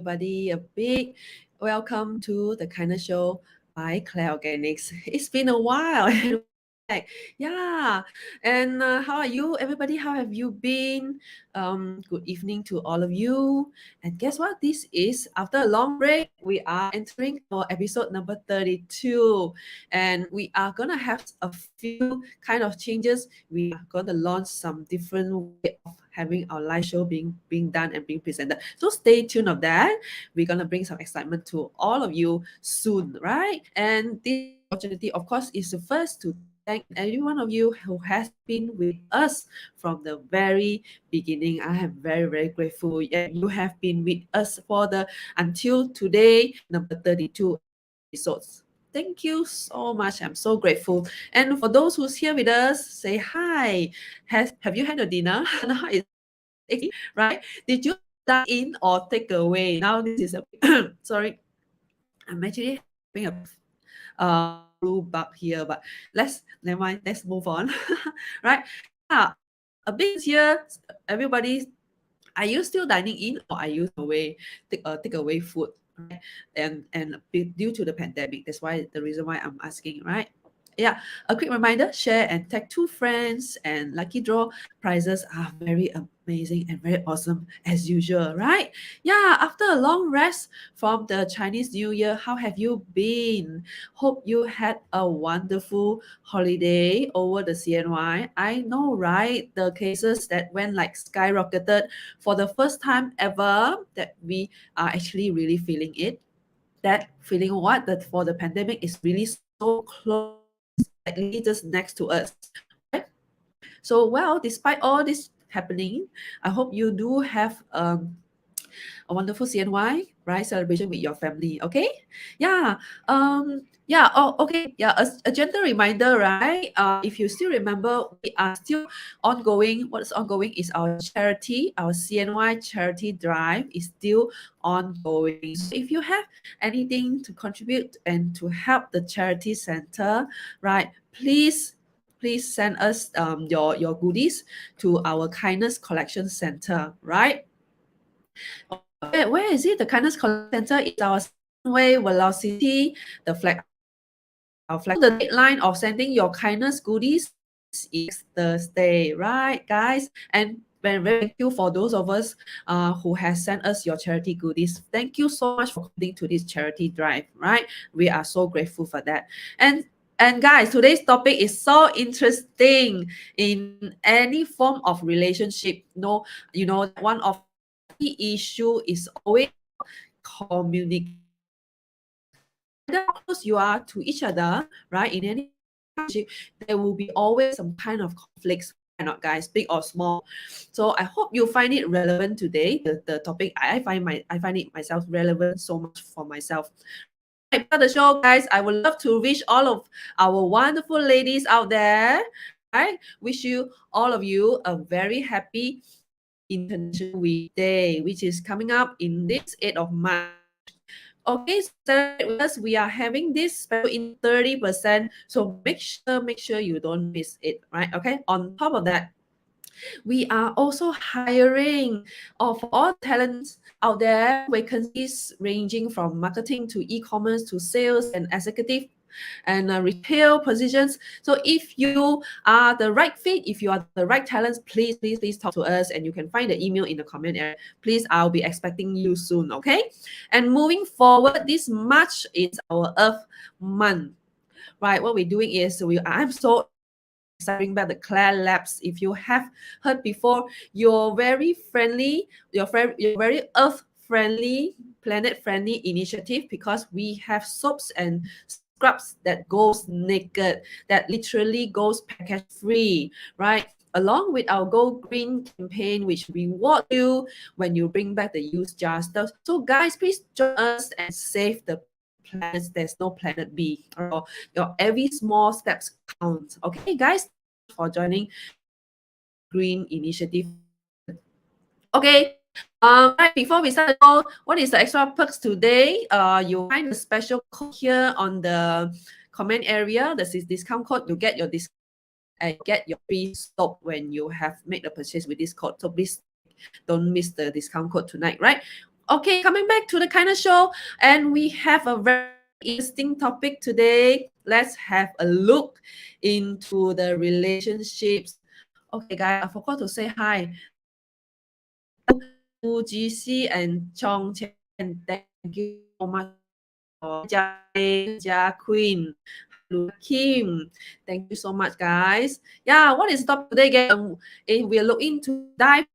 everybody a big welcome to the Kindness Show by Claire Organics. It's been a while. Yeah, and how are you, everybody? How have you been? Good evening to all of you. And guess what? This is after a long break. We are entering our episode number 32, and we are gonna have a few kind of changes. We are gonna launch some different way of having our live show being done and being presented. So stay tuned of that. We're gonna bring some excitement to all of you soon, right? And this opportunity, of course, is the first to thank every one of you who has been with us from the very beginning. I am very, very grateful. Yeah, you have been with us for the until today, number 32 episodes. Thank you so much. I'm so grateful. And for those who's here with us, say hi. Have you had your dinner? Now it's 8, right? Did you dine in or take away? Now this is a sorry. I'm actually having a blue bug here, but never mind. Let's move on. Right? Yeah, a bit here. Everybody, are you still dining in or are you take away food? Right? And due to the pandemic, that's why the reason why I'm asking, right? Yeah, a quick reminder, share and tag 2 friends, and lucky draw prizes are very amazing and very awesome as usual, right? Yeah, after a long rest from the Chinese New Year, how have you been? Hope you had a wonderful holiday over the CNY. I know, right? The cases that went like skyrocketed for the first time ever, that we are actually really feeling it. That feeling what? That for the pandemic is really so close, exactly just next to us, right? So, well, despite all this happening, I hope you do have a wonderful CNY, right? Celebration with your family, okay? Yeah. Yeah. Oh, okay. Yeah. A gentle reminder, right? If you still remember, we are still ongoing. What's ongoing is our charity, our CNY charity drive is still ongoing. So if you have anything to contribute and to help the charity center, right? Please send us your goodies to our kindness collection center, right? Where is it? The kindness collection center is our way velocity, the flag. Our flag. The deadline of sending your kindness goodies is Thursday, right, guys? And very, very thank you for those of us who has sent us your charity goodies. Thank you so much for coming to this charity drive, right? We are so grateful for that. And guys, today's topic is so interesting. In any form of relationship, one of the issue is always communication. How close you are to each other, right? In any relationship, there will be always some kind of conflicts, not guys, big or small. So I hope you find it relevant today. The topic I find it myself relevant so much for myself. Right, for the show, guys, I would love to wish all of our wonderful ladies out there, right? Wish you all of you a very happy International Week Day, which is coming up in this 8th of March. Okay, so with us, we are having this special in 30%. So make sure you don't miss it, right? Okay. On top of that, we are also hiring for all talents out there, vacancies ranging from marketing to e-commerce to sales and executive and retail positions. So if you are the right fit, if you are the right talents, please talk to us, and you can find the email in the comment area. Please, I'll be expecting you soon, okay? And moving forward, this March is our Earth Month, right? What we're doing is I'm so bring back the Claire Labs. If you have heard before, you're very friendly, you're very earth friendly, planet friendly initiative, because we have soaps and scrubs that goes naked, that literally goes package free, right? Along with our Go Green campaign, which reward you when you bring back the used jars. So guys, please join us and save the planet. There's no planet B. Or your every small steps count. Okay, guys, for joining Green Initiative. Okay. Right before we start, what is the extra perks today? You find a special code here on the comment area. This is discount code. You get your discount and get your free soap when you have made a purchase with this code. So please don't miss the discount code tonight, right? Okay, coming back to the kind of show, and we have a very interesting topic today. Let's have a look into the relationships. Okay, guys, I forgot to say hi. To JC and Chong Chen. Thank you so much for Ja Queen. Hi, Kim. Thank you so much, guys. Yeah, what is the topic today again? We're looking to dive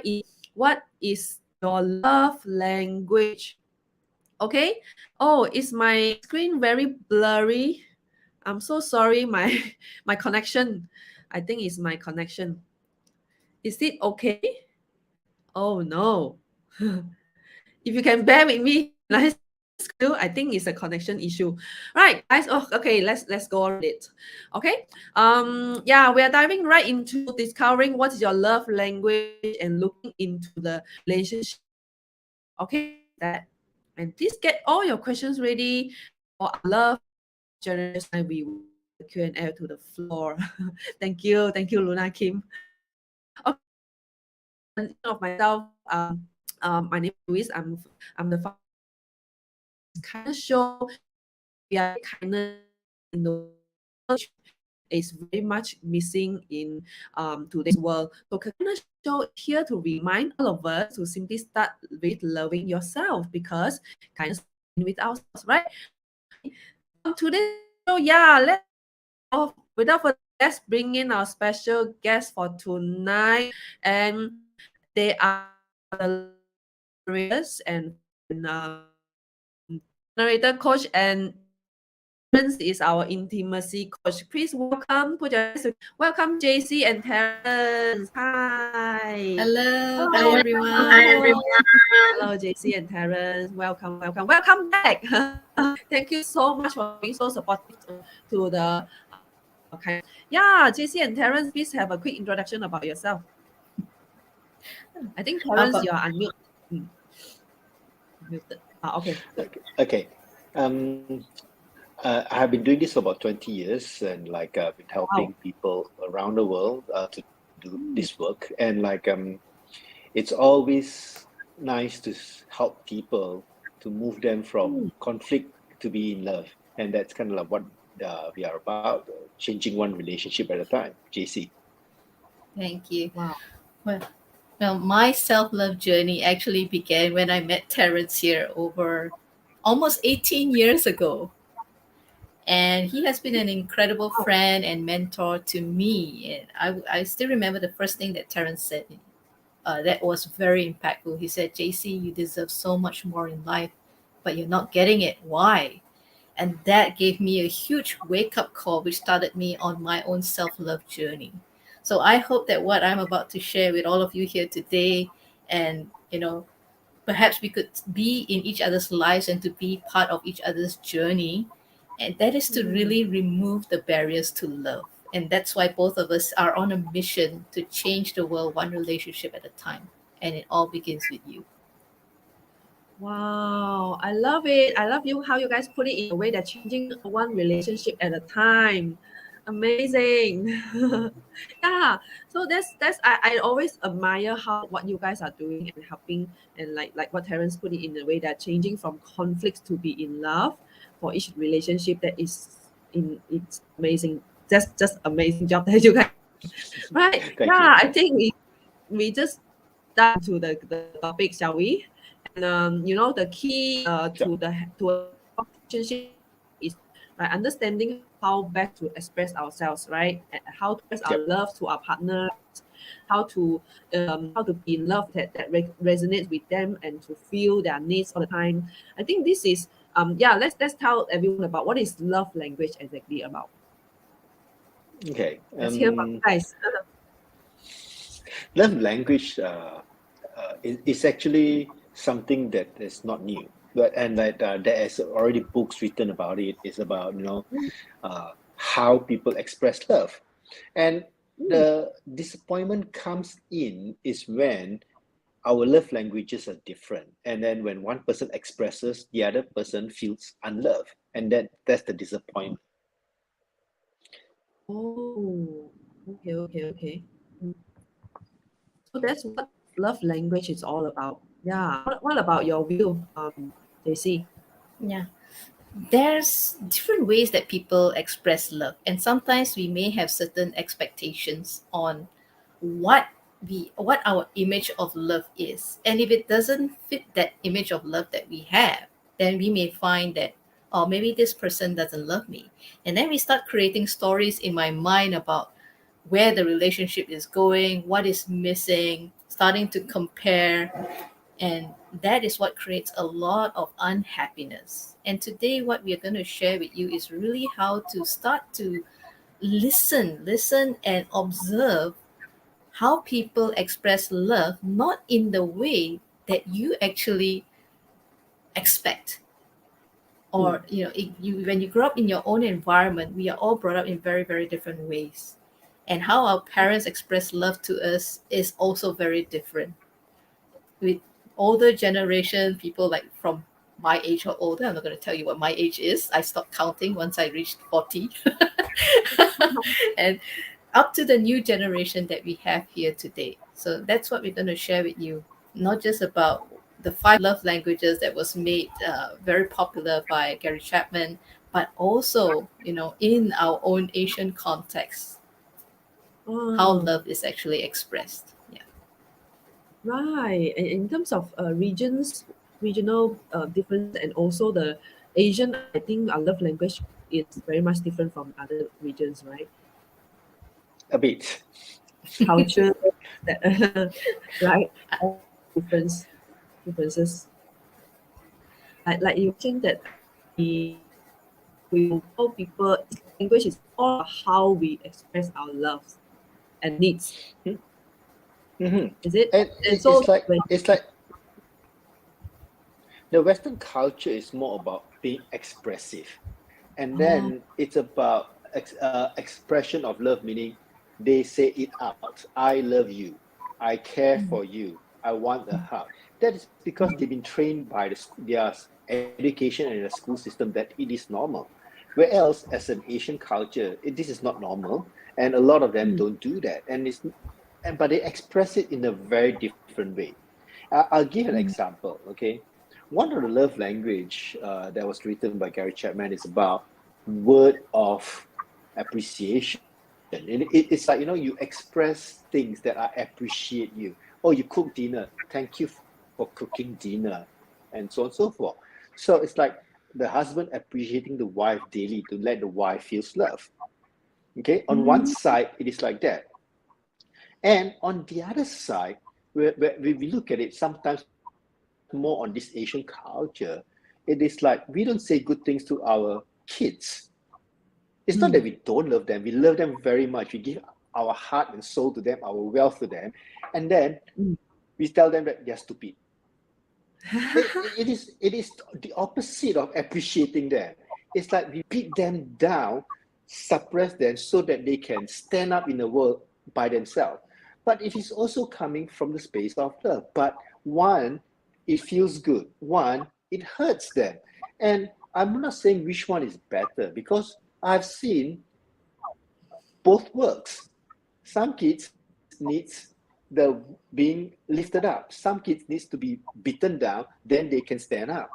in. What is your love language? Okay. Oh, is my screen very blurry? I'm so sorry, my my connection. I think it's my connection. Is it okay? Oh no. If you can bear with me, nice. I think it's a connection issue. Right, guys. Oh, okay. Let's go on with it. Okay. Yeah, we are diving right into discovering what is your love language and looking into the relationship. Okay, that. And please get all your questions ready for our love generous time. We will the Q&A to the floor. Thank you, Luna Kim. Okay, of myself. My name is Louise. I'm the founder kind of show. We are kindness in the world is very much missing in today's world. So kindness show is here to remind all of us to simply start with loving yourself because kindness with ourselves, right? Okay. Today's show, yeah, without further let's bring in our special guest for tonight, and they are the narrator coach, and Terence is our intimacy coach. Please welcome, put your hands together. Welcome, JC and Terence. Hi. Hello, hi Hello. everyone. Hello. Hello, JC and Terence. Welcome, welcome, welcome back. Thank you so much for being so supportive to the kind. Yeah, JC and Terence, please have a quick introduction about yourself. I think Terence, About you are unmute. Mm, muted. Okay, good. Okay. Um, I have been doing this for about 20 years and been Wow. helping people around the world to do Mm, this work. And it's always nice to help people to move them from mm, conflict to be in love. And that's kind of like what we are about, changing one relationship at a time, JC. Thank you. wow. Well, well, my self-love journey actually began when I met Terence here over almost 18 years ago. And he has been an incredible friend and mentor to me. And I still remember the first thing that Terence said. That was very impactful. He said, JC, you deserve so much more in life, but you're not getting it. Why? And that gave me a huge wake up call, which started me on my own self love journey. So I hope that what I'm about to share with all of you here today, and perhaps we could be in each other's lives and to be part of each other's journey. And that is to Mm. really remove the barriers to love. And that's why both of us are on a mission to change the world one relationship at a time. And it all begins with you. Wow, I love it. I love you how you guys put it in a way that changing one relationship at a time. Amazing. Yeah. So that's I always admire how what you guys are doing and helping, and like what Terence put it in a way that changing from conflicts to be in love for each relationship, that is in it's amazing. Just amazing job that you guys doing. Right. Thank you. Yeah, I think we just dive into the topic, shall we? And the key Sure. to a relationship is like understanding how best to express ourselves, right? And how to express our Yep. love to our partner, how to be in love that resonates with them and to feel their needs all the time. I think this is yeah. Let's tell everyone about what is love language exactly about. Okay. Let's hear from you guys. Love language is actually something that is not new, but and that there is already books written about it. It's about how people express love, and Mm. the disappointment comes in is when our love languages are different, and then when one person expresses, the other person feels unloved, and that's the disappointment. Oh, okay. Mm. So that's what love language is all about. Yeah. What about your view, JC? Yeah. There's different ways that people express love, and sometimes we may have certain expectations on what what our image of love is. And if it doesn't fit that image of love that we have, then we may find that, oh, maybe this person doesn't love me. And then we start creating stories in my mind about where the relationship is going, what is missing, starting to compare, and that is what creates a lot of unhappiness. And today, what we are going to share with you is really how to start to listen, and observe how people express love, not in the way that you actually expect. Mm. Or, when you grow up in your own environment, we are all brought up in very, very different ways. And how our parents express love to us is also very different. With older generation, people like from my age or older, I'm not going to tell you what my age is. I stopped counting once I reached 40. And up to the new generation that we have here today. So that's what we're going to share with you, not just about the 5 love languages that was made very popular by Gary Chapman, but also, in our own Asian context, how Oh, love is actually expressed. Yeah. right. And in terms of regional differences, and also the Asian, I think our love language is very much different from other regions, right? A bit. Culture, that right? All differences. Like you mentioned that we tell people language is all about how we express our loves and needs. Mm-hmm. Is it? And And so when it's like the Western culture is more about being expressive, and oh, then it's about expression of love, meaning they say it out. I love you. I care for you. I want a hug. That is because they've been trained by their education and the school system that it is normal. Whereas as an Asian culture, this is not normal, and a lot of them mm, don't do that. But they express it in a very different way. I'll give an mm, example. Okay, one of the love language that was written by Gary Chapman is about word of appreciation. And it's like, you express things that I appreciate you. Oh, you cook dinner. Thank you for cooking dinner, and so on and so forth. So it's like the husband appreciating the wife daily to let the wife feels love. Okay, on one mm, side, it is like that. And on the other side, where we look at it sometimes more on this Asian culture, it is like we don't say good things to our kids. It's not that we mm, don't love them. We love them very much. We give our heart and soul to them, our wealth to them, and then mm. we tell them that they're stupid. It is the opposite of appreciating them. It's like we beat them down, suppress them so that they can stand up in the world by themselves. But it is also coming from the space of love. But one, it feels good. One, it hurts them. And I'm not saying which one is better because I've seen both works. Some kids needs the being lifted up. Some kids needs to be beaten down, then they can stand up.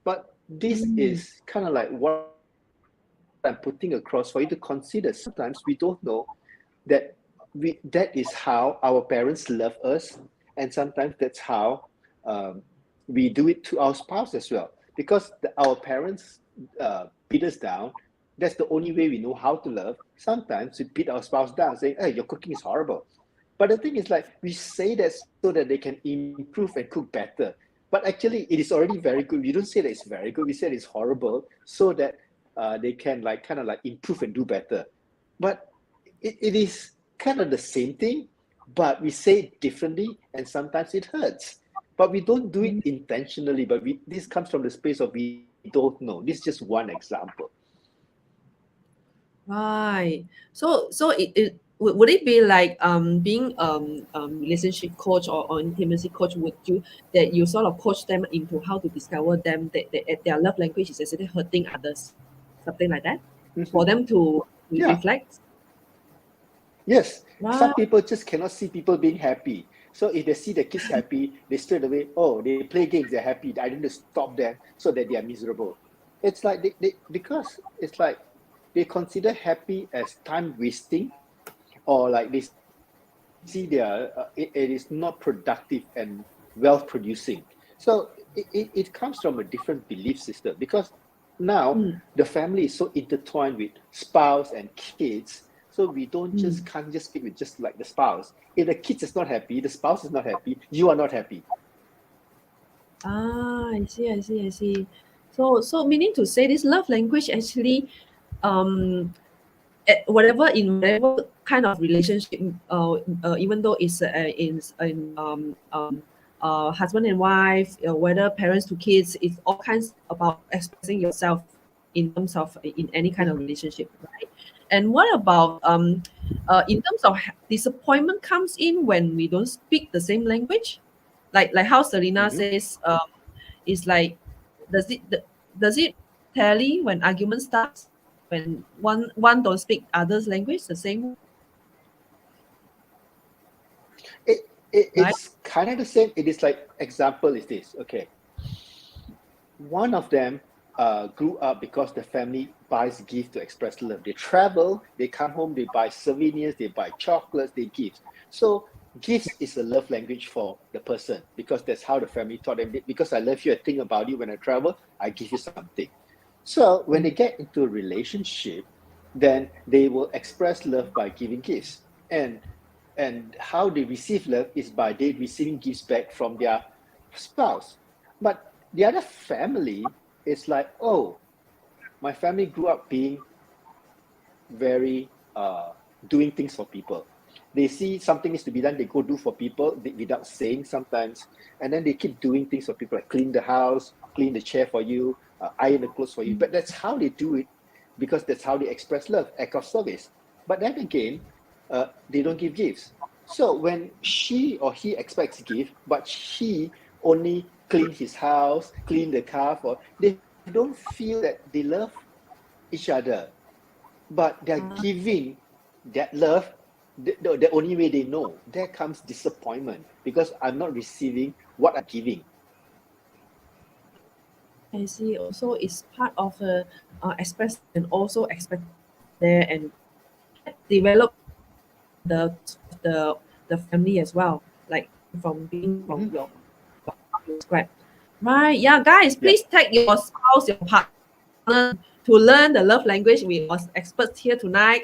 But this Mm, is kind of like what I'm putting across for you to consider. Sometimes we don't know that that is how our parents love us, and sometimes that's how um, we do it to our spouse as well. Because our parents beat us down, that's the only way we know how to love. Sometimes we beat our spouse down, saying, "Hey, your cooking is horrible." But the thing is, like, we say that so that they can improve and cook better. But actually, it is already very good. We don't say that it's very good. We say it's horrible so that they can like kind of like improve and do better. But it is kind of the same thing, but we say it differently, and sometimes it hurts. But we don't do it mm. intentionally. But this comes from the space of we don't know. This is just one example. Right. So would it be like being relationship coach or intimacy coach? Would you that you sort of coach them into how to discover them that their love language is actually hurting others, something like that, for Mhm. them to Yeah. reflect? Yes, some Right. people just cannot see people being happy. So if they see the kids happy, they straight away, oh, they play games, they're happy. I need to stop them so that they are miserable. It's like because it's like they consider happy as time wasting, or like they see it is not productive and wealth producing. So it comes from a different belief system, because now the Mm. family is so intertwined with spouse and kids. So we don't just Mm. can't just speak with just like the spouse. If the kids is not happy, the spouse is not happy, you are not happy. Ah, I see, I see, I see. So meaning to say this love language actually, um, whatever in whatever kind of relationship, even though it's in husband and wife, whether parents to kids, it's all kinds about expressing yourself in terms of in any kind of Mhm, relationship, right? And what about in terms of disappointment comes in when we don't speak the same language, like how Selena mhm. says, it's like does it does it tally when argument starts when one don't speak others language the same way, it, right? it's kind of the same. It is like, example is this, okay, one of them grew up because the family buys gifts to express love. They travel, they come home, they buy souvenirs, they buy chocolates, they give. So gifts is a love language for the person, because that's how the family taught them. Because I love you, I think about you when I travel, I give you something. So when they Mm. get into a relationship, then they will express love by giving gifts. And how they receive love is by they receiving gifts back from their spouse. But the other family is like, oh, my family grew up being very doing things for people. They see something needs to be done, they go do for people without saying sometimes, and then they keep doing things for people, like clean the house, clean the chair for you, iron the clothes for you. But that's how they do it, because that's how they express love, act of service. But then again, they don't give gifts. So when she or he expects gift, but he only clean his house, clean the car for, they don't feel that they love each other, but they're giving that love the only way they know. There comes disappointment because I'm not receiving what I'm giving. I see. Also, it's part of expressing and also expectations there, and that develop the the family as well, like from being from Mhm. your how you describe, right? Yeah, guys, Yep. please tag your spouse, your partner to learn the love language. We are experts here tonight.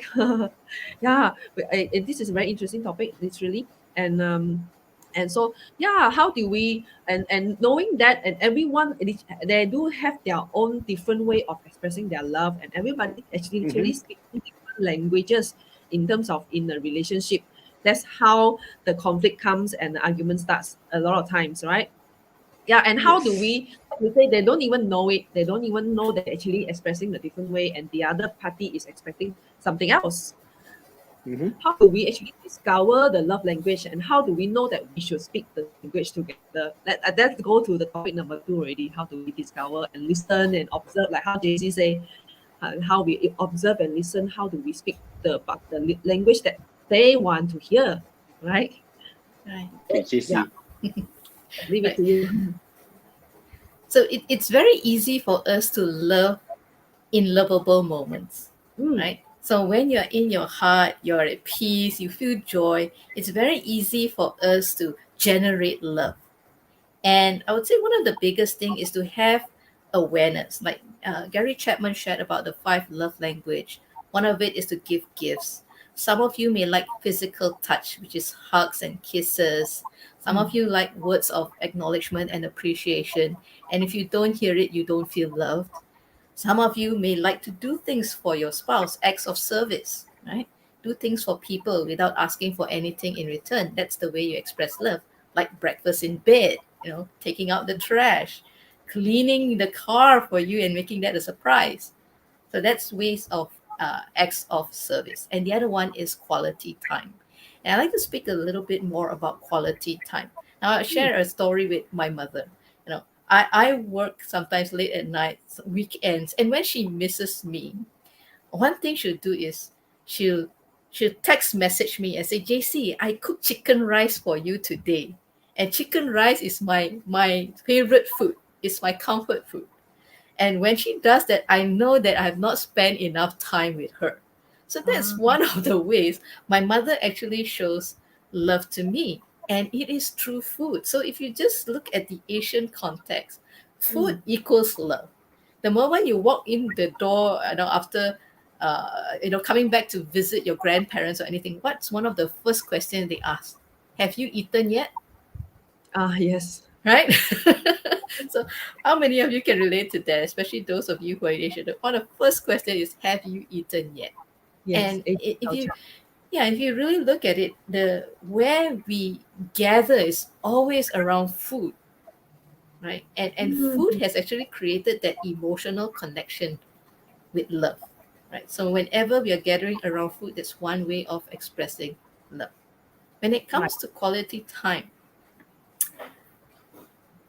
Yeah, this is a very interesting topic, literally, and so yeah, how do we and knowing that and everyone they do have their own different way of expressing their love, and everybody actually literally Hmm. speaking different languages in terms of in a relationship. That's how the conflict comes and the argument starts a lot of times, right? Yeah, and how do Yes. we, like you say, they don't even know it, they don't even know they're actually expressing a different way and the other party is expecting something else. Hmm. How do we actually discover the love language, and how do we know that we should speak the language together? Let's go to the topic number two already. How do we discover and listen and observe, like how JC say, how we observe and listen, how do we speak the language that they want to hear, right? Right. Okay, Yeah, JC. leave it Right. to you. So it's very easy for us to love in lovable moments, Mm. right? So when you're in your heart, you're at peace, you feel joy, it's very easy for us to generate love. And I would say one of the biggest thing is to have awareness. Like Gary Chapman shared about the five love language. One of it is to give gifts. Some of you may like physical touch, which is hugs and kisses. Some Mm. of you like words of acknowledgement and appreciation. And if you don't hear it, you don't feel loved. Some of you may like to do things for your spouse, acts of service, right? Do things for people without asking for anything in return. That's the way you express love, like breakfast in bed, taking out the trash, cleaning the car for you and making that a surprise. So that's ways of acts of service. And the other one is quality time. And I like to speak a little bit more about quality time. Now, I'll share a story with my mother. I work sometimes late at night, weekends, and when she misses me, one thing she'll do is she'll she'll text message me and say, JC, I cooked chicken rice for you today. And chicken rice is my favorite food. It's my comfort food. And when she does that, I know that I have not spent enough time with her. So that's Ah, one of the ways my mother actually shows love to me. And it is through food. So if you just look at the Asian context, food equals love. The moment you walk in the door, after coming back to visit your grandparents or anything, what's one of the first questions they ask? Have you eaten yet? yes. Right? So, how many of you can relate to that, especially those of you who are in Asia? One of the first question is, have you eaten yet? Yes. And Asian if you, culture. yeah, if you really look at it, the where we gather is always around food, right? And food Mm, has actually created that emotional connection with love, right? So whenever we are gathering around food, that's one way of expressing love. When it right. comes to quality time,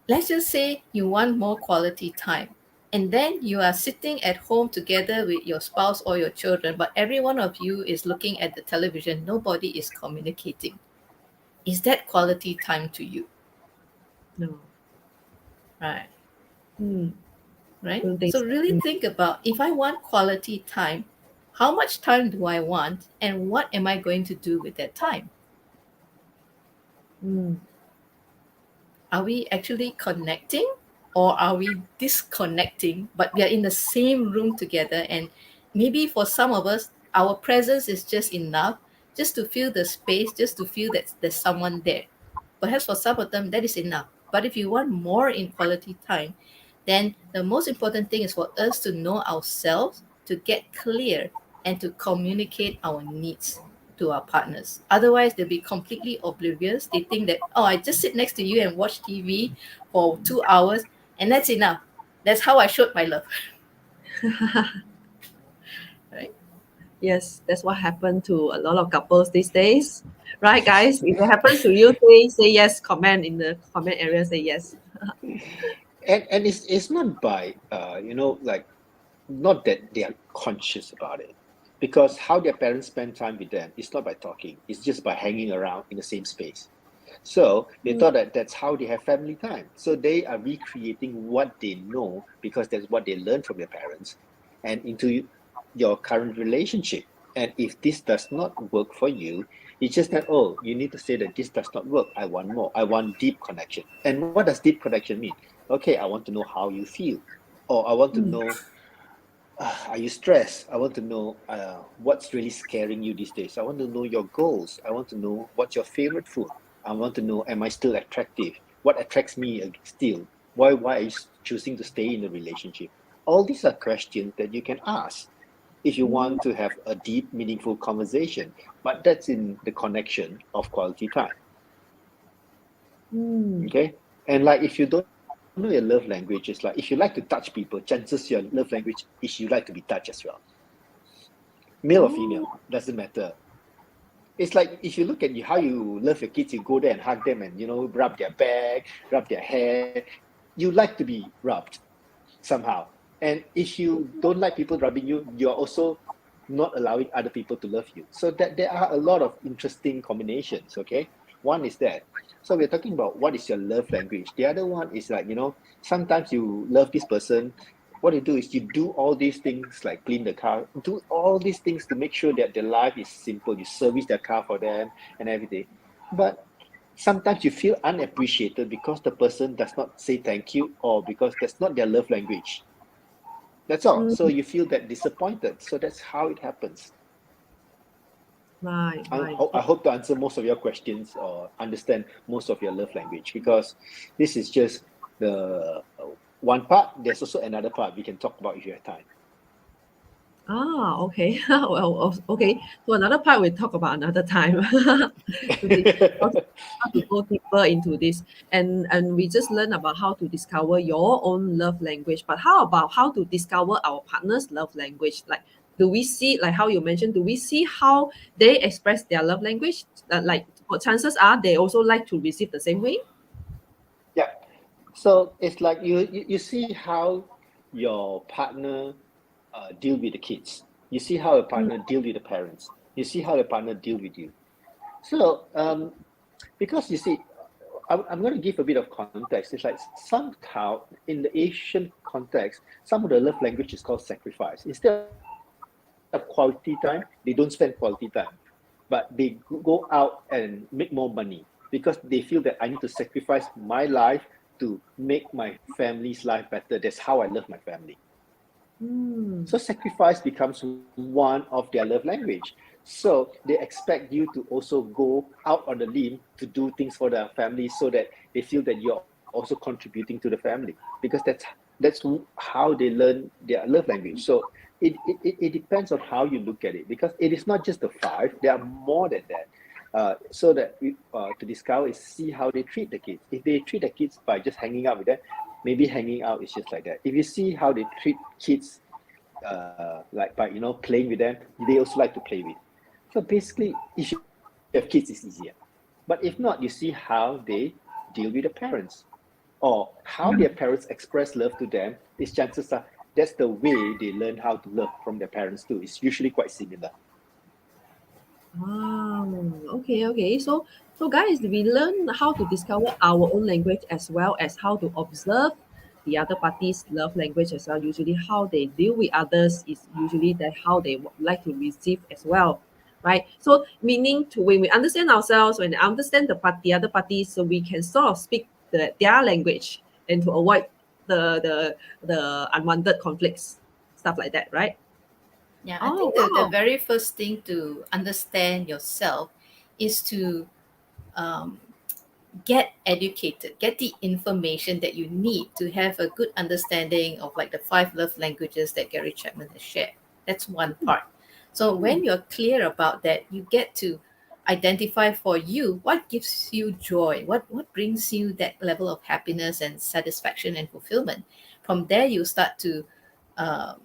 let's just say you want more quality time, and then you are sitting at home together with your spouse or your children, but every one of you is looking at the television, nobody is communicating. Is that quality time to you? No. Right. Mm, Right. don't think So so. really think about, if I want quality time, how much time do I want, and what am I going to do with that time? Mm, Are we actually connecting, or are we disconnecting, but we are in the same room together? And maybe for some of us, our presence is just enough, just to feel the space, just to feel that there's someone there. Perhaps for some of them, that is enough. But if you want more in quality time, then the most important thing is for us to know ourselves, to get clear, and to communicate our needs to our partners. Otherwise, they'll be completely oblivious. They think that, oh, I just sit next to you and watch TV for 2 hours, and that's enough. That's how I showed my love, right? yes, that's what happened to a lot of couples these days. Right, guys? If it happens to you, say yes. Comment in the comment area. Say yes. And it's not by like, not that they are conscious about it, because how their parents spend time with them is not by talking, it's just by hanging around in the same space. So they Mm, thought that that's how they have family time, so they are recreating what they know because that's what they learned from their parents, and into your current relationship. And if this does not work for you, it's just that, oh, you need to say that this does not work, I want more, I want deep connection. And what does deep connection mean? Okay, I want to know how you feel, or I want to mm, know, are you stressed? I want to know what's really scaring you these days. I want to know your goals. I want to know what's your favorite food. I want to know, am I still attractive? What attracts me still? Why are you choosing to stay in a relationship? All these are questions that you can ask if you mm, want to have a deep, meaningful conversation. But that's in the connection of quality time. mm. Okay? And like, if you don't know your love language, it's like, if you like to touch people, chances your love language is you like to be touched as well. Male or Oh, female, doesn't matter. It's like, if you look at how you love your kids, you go there and hug them and rub their back, rub their hair. You like to be rubbed somehow. And if you don't like people rubbing you, you're also not allowing other people to love you. So that there are a lot of interesting combinations. Okay, one is that. So we're talking about what is your love language. The other one is like, sometimes you love this person. What you do is you do all these things, like clean the car, do all these things to make sure that their life is simple. You service their car for them and everything. But sometimes you feel unappreciated because the person does not say thank you, or because that's not their love language. That's all. So mm, you feel that disappointed. So that's how it happens. right, right. I hope to answer most of your questions or understand most of your love language, because this is just the one part. There's also another part we can talk about if you have time. Ah, okay. Well, okay. So another part we talk about another time to how to go deeper into this, and we just learn about how to discover your own love language. But how about how to discover our partner's love language? Like, do we see, like how you mentioned, do we see how they express their love language? Like, what chances are they also like to receive the same way? Yeah. So it's like, you see how your partner deal with the kids. You see how a Mm, partner deal with the parents. You see how the partner deal with you. So, because you see, I'm going to give a bit of context. It's like somehow in the Asian context, some of the love language is called sacrifice. Instead of quality time, they don't spend quality time, but they go out and make more money because they feel that I need to sacrifice my life to make my family's life better. That's how I love my family. Mm. So sacrifice becomes one of their love language. So they expect you to also go out on the limb to do things for their family so that they feel that you're also contributing to the family because that's how they learn their love language. So it depends on how you look at it because it is not just the five, there are more than that. So that to discover is see how they treat the kids. If they treat the kids by just hanging out with them, maybe hanging out is just like that. If you see how they treat kids like by playing with them, they also like to play with. So basically, if you have kids, it's easier. But if not, you see how they deal with the parents or how their parents express love to them. Is chances are that's the way they learn how to love from their parents too. It's usually quite similar. Wow. Okay, okay. So guys, we learn how to discover our own language as well as how to observe the other party's love language as well. Usually how they deal with others is usually that how they like to receive as well. Right. So meaning to when we understand ourselves, when we understand the other party, so we can sort of speak their language and to avoid the unwanted conflicts, stuff like that, right? Yeah, I Oh think the wow. very first thing to understand yourself is to um, get educated, get the information that you need to have a good understanding of like the five love languages that Gary Chapman has shared. That's one part. So Mm, when you're clear about that, you get to identify for you what gives you joy, what brings you that level of happiness and satisfaction and fulfillment. From there, you start to um,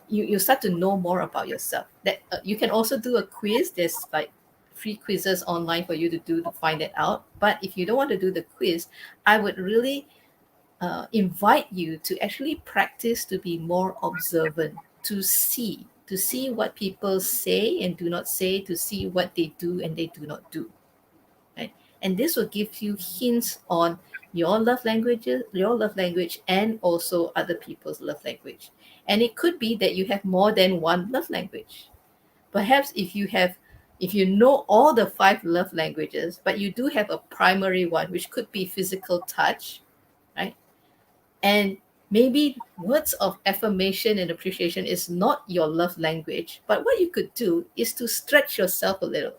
you start to know more about yourself. That you can also do a quiz. There's like free quizzes online for you to do to find it out. But if you don't want to do the quiz, I would really invite you to actually practice to be more observant, to see what people say and do not say, to see what they do and they do not do, right? And this will give you hints on your love language, and also other people's love language. And it could be that you have more than one love language. Perhaps if you know all the five love languages, but you do have a primary one, which could be physical touch, right? And maybe words of affirmation and appreciation is not your love language, but what you could do is to stretch yourself a little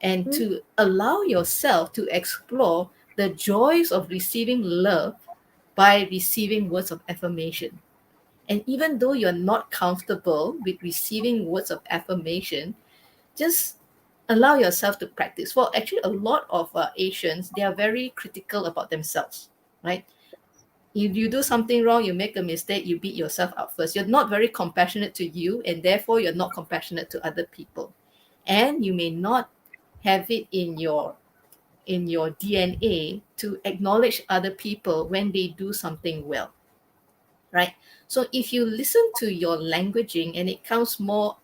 and mm, to allow yourself to explore the joys of receiving love by receiving words of affirmation. And even though you're not comfortable with receiving words of affirmation, just allow yourself to practice. Well, actually, a lot of Asians, they are very critical about themselves, right? You do something wrong, you make a mistake, you beat yourself up first. You're not very compassionate to you, and therefore you're not compassionate to other people. And you may not have it in your DNA to acknowledge other people when they do something well, right? So if you listen to your languaging and it comes more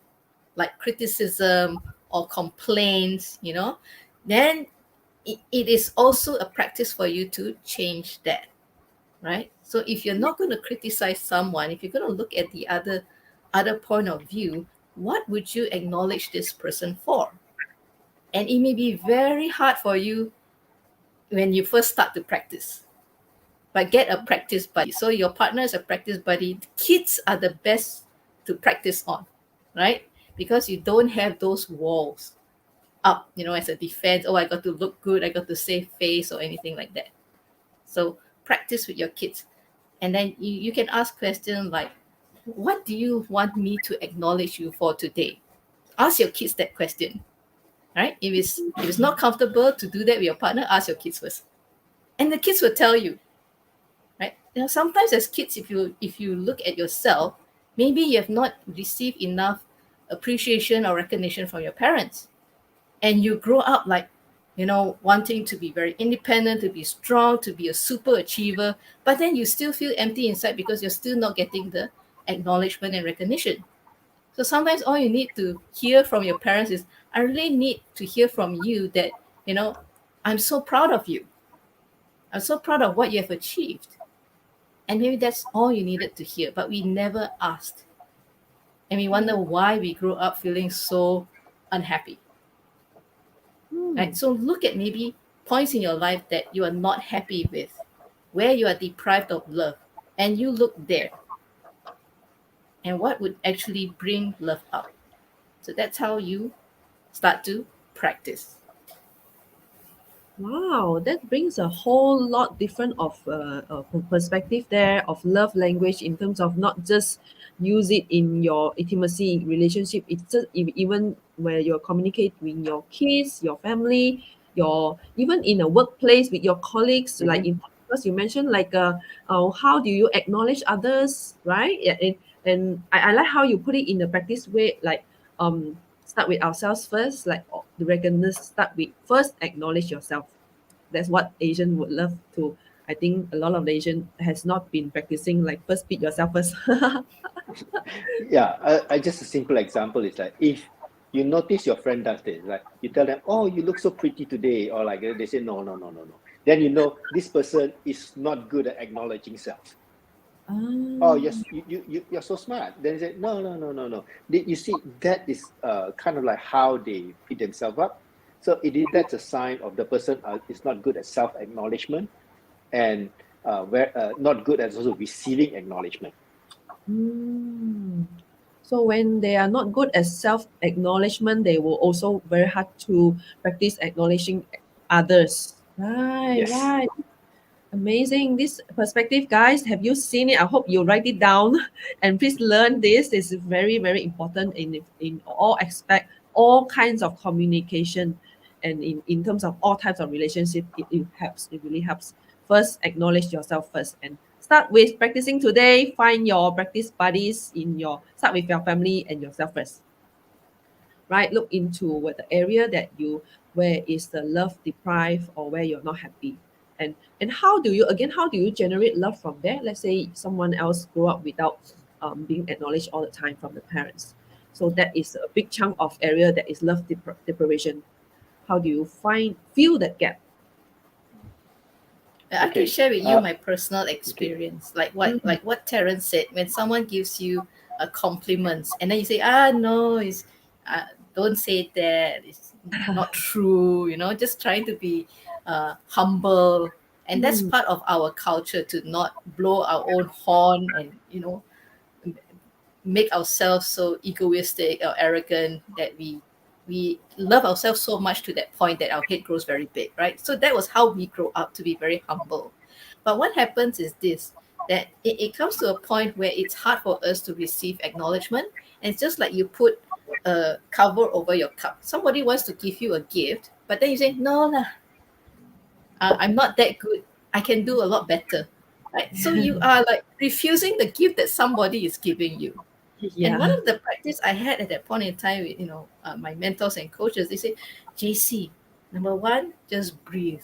like criticism or complaints, then it is also a practice for you to change that, right? So if you're not going to criticize someone, if you're going to look at the other point of view, what would you acknowledge this person for? And it may be very hard for you when you first start to practice, but get a practice buddy. So your partner is a practice buddy. Kids are the best to practice on, right? Because you don't have those walls up, as a defense. Oh, I got to look good, I got to save face or anything like that. So practice with your kids. And then you can ask questions like, what do you want me to acknowledge you for today? Ask your kids that question, right? If it's not comfortable to do that with your partner, ask your kids first. And the kids will tell you, right? Sometimes as kids, if you look at yourself, maybe you have not received enough appreciation or recognition from your parents, and you grow up like, wanting to be very independent, to be strong, to be a super achiever, but then you still feel empty inside because you're still not getting the acknowledgement and recognition. So sometimes all you need to hear from your parents is, I really need to hear from you that, you know, I'm so proud of you. I'm so proud of what you have achieved. And maybe that's all you needed to hear, but we never asked. And we wonder why we grew up feeling so unhappy. Right? Hmm. So look at maybe points in your life that you are not happy with, where you are deprived of love, and you look there. And what would actually bring love up? So that's how you start to practice. Wow, that brings a whole lot different of perspective there of love language in terms of not just use it in your intimacy relationship. It's just even where you're communicate with your kids, your family, your even in a workplace with your colleagues. Like Mm-hmm. in because you mentioned like how do you acknowledge others, right? Yeah, and I like how you put it in a practice way, like start with ourselves first, like the recognize start with first acknowledge yourself. That's what Asian would love to. I think a lot of Asian has not been practicing like first beat yourself first. Yeah, I just a simple example is like if you notice your friend does this, like you tell them, "Oh, you look so pretty today," or like they say, "No, no, no, no, no." Then you know this person is not good at acknowledging self. Oh, Ah, yes, you're so smart. Then they say, "No, no, no, no, no." You see, that is kind of like how they beat themselves up. So that's a sign of the person is not good at self acknowledgement and where not good at also receiving acknowledgement. mm. So when they are not good at self acknowledgement, they will also very hard to practice acknowledging others. Right, Yes. right. Amazing. This perspective, guys. Have you seen it? I hope you write it down and please learn this. This is very, very important in all aspect, all kinds of communication, and in terms of all types of relationship. It helps. It really helps. First, acknowledge yourself first and start with practicing today. Find your practice buddies in your start with your family and yourself first, right? Look into what the area that you where is the love deprived or where you're not happy. And how do you again how do you generate love from there? Let's say someone else grew up without being acknowledged all the time from the parents. So that is a big chunk of area that is love deprivation. How do you fill that gap? I can Okay. share with you my personal Okay. experience, Mm, like what Terence said. When someone gives you a compliments, and then you say, "Ah, no, it's don't say that. It's not true." You know, just trying to be humble, and that's mm, part of our culture to not blow our own horn and make ourselves so egoistic or arrogant that we love ourselves so much to that point that our head grows very big, right? So that was how we grow up to be very humble. But what happens is this, that it comes to a point where it's hard for us to receive acknowledgement. And it's just like you put a cover over your cup. Somebody wants to give you a gift, but then you say, no lah, I'm not that good. I can do a lot better. Right? So you are like refusing the gift that somebody is giving you. And one yeah. of the practice I had at that point in time with my mentors and coaches, they say, JC, number one, just breathe.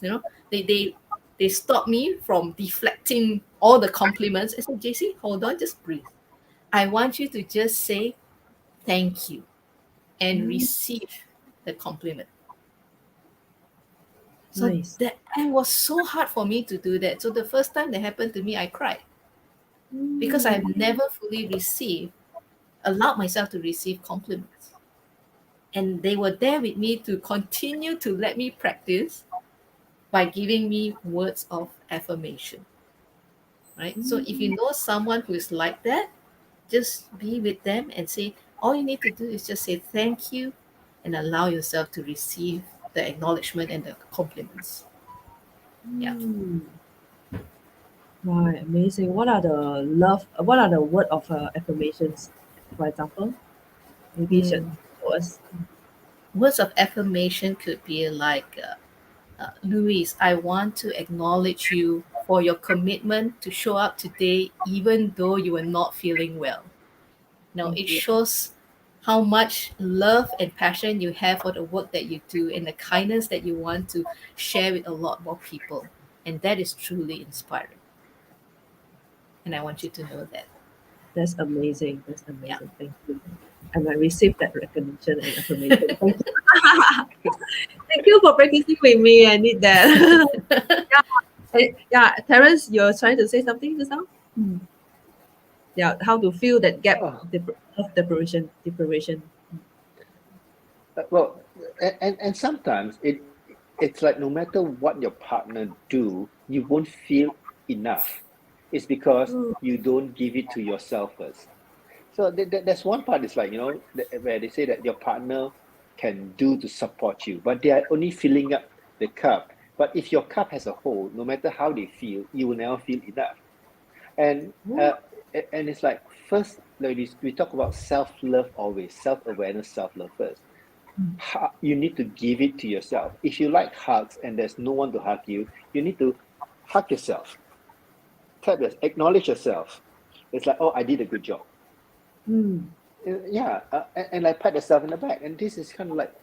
They stop me from deflecting all the compliments. I said, JC, hold on, just breathe. I want you to just say thank you and Mm, receive the compliment. So nice. that and was so hard for me to do that. So the first time that happened to me, I cried because Mm, I've never fully allowed myself to receive compliments. And they were there with me to continue to let me practice by giving me words of affirmation, right? So if you mm, know someone who is like that, just be with them and say, all you need to do is just say thank you and allow yourself to receive the acknowledgement and the compliments. Yeah. mm. Right, amazing. What are the love? What are the word of affirmations, for example? Maybe should Mm. show us. Words of affirmation could be like, Louise, I want to acknowledge you for your commitment to show up today, even though you are not feeling well. No, Thank it you. shows how much love and passion you have for the work that you do and the kindness that you want to share with a lot more people. And that is truly inspiring. And I want you to know that. That's amazing. That's Yeah. amazing. Thank you. and I received that recognition and affirmation. Thank you. Thank you for practicing with me. I need that. Yeah, Terence, you're trying to say something just now? Hmm. Yeah, how to fill that gap Oh, of deprivation. well, and sometimes it's like no matter what your partner do, you won't feel enough. It's because Mm, you don't give it to yourself first. So there's one part is like, where they say that your partner can do to support you, but they are only filling up the cup. But if your cup has a hole, no matter how they feel, you will never feel enough. And mm, and it's like first, ladies, we talk about self-love always, self-awareness, self-love first. You need to give it to yourself. If you like hugs and there's no one to hug you, you need to hug yourself, acknowledge yourself. It's like, oh, I did a good job. mm, Yeah, and like pat yourself in the back, and this is kind of like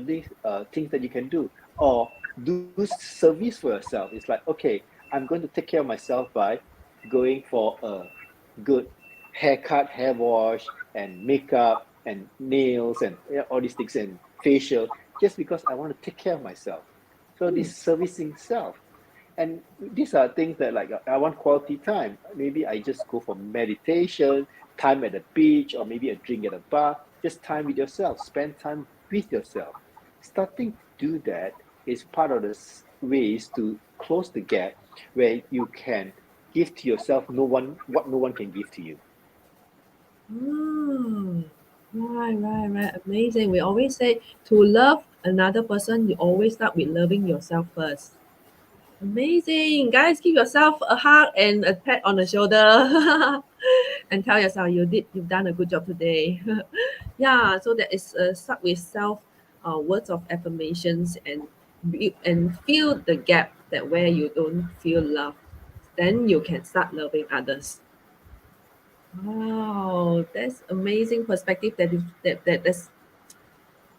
these things that you can do, or do service for yourself. It's like, okay, I'm going to take care of myself by going for a good haircut, hair wash, and makeup, and nails, and all these things, and facial, just because I want to take care of myself. So mm. this servicing self, and these are things that like I want quality time. Maybe I just go for meditation, time at the beach, or maybe a drink at a bar. Just time with yourself. Spend time with yourself. Starting to do that is part of the ways to close the gap where you can give to yourself no one can give to you. Ah, right. Amazing. We always say to love another person, you always start with loving yourself first. Amazing. Guys, give yourself a hug and a pat on the shoulder and tell yourself you've done a good job today. Yeah, so that is start with self words of affirmations and fill the gap that where you don't feel love. Then you can start loving others. Wow, that's amazing perspective. That's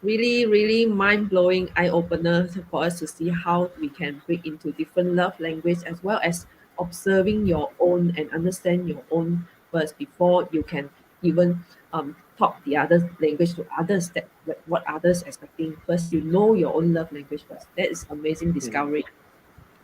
really mind blowing eye opener for us to see how we can break into different love language as well as observing your own and understand your own first before you can even talk the other language to others that what others expecting first. You know your own love language first. That is amazing Mhm. discovery.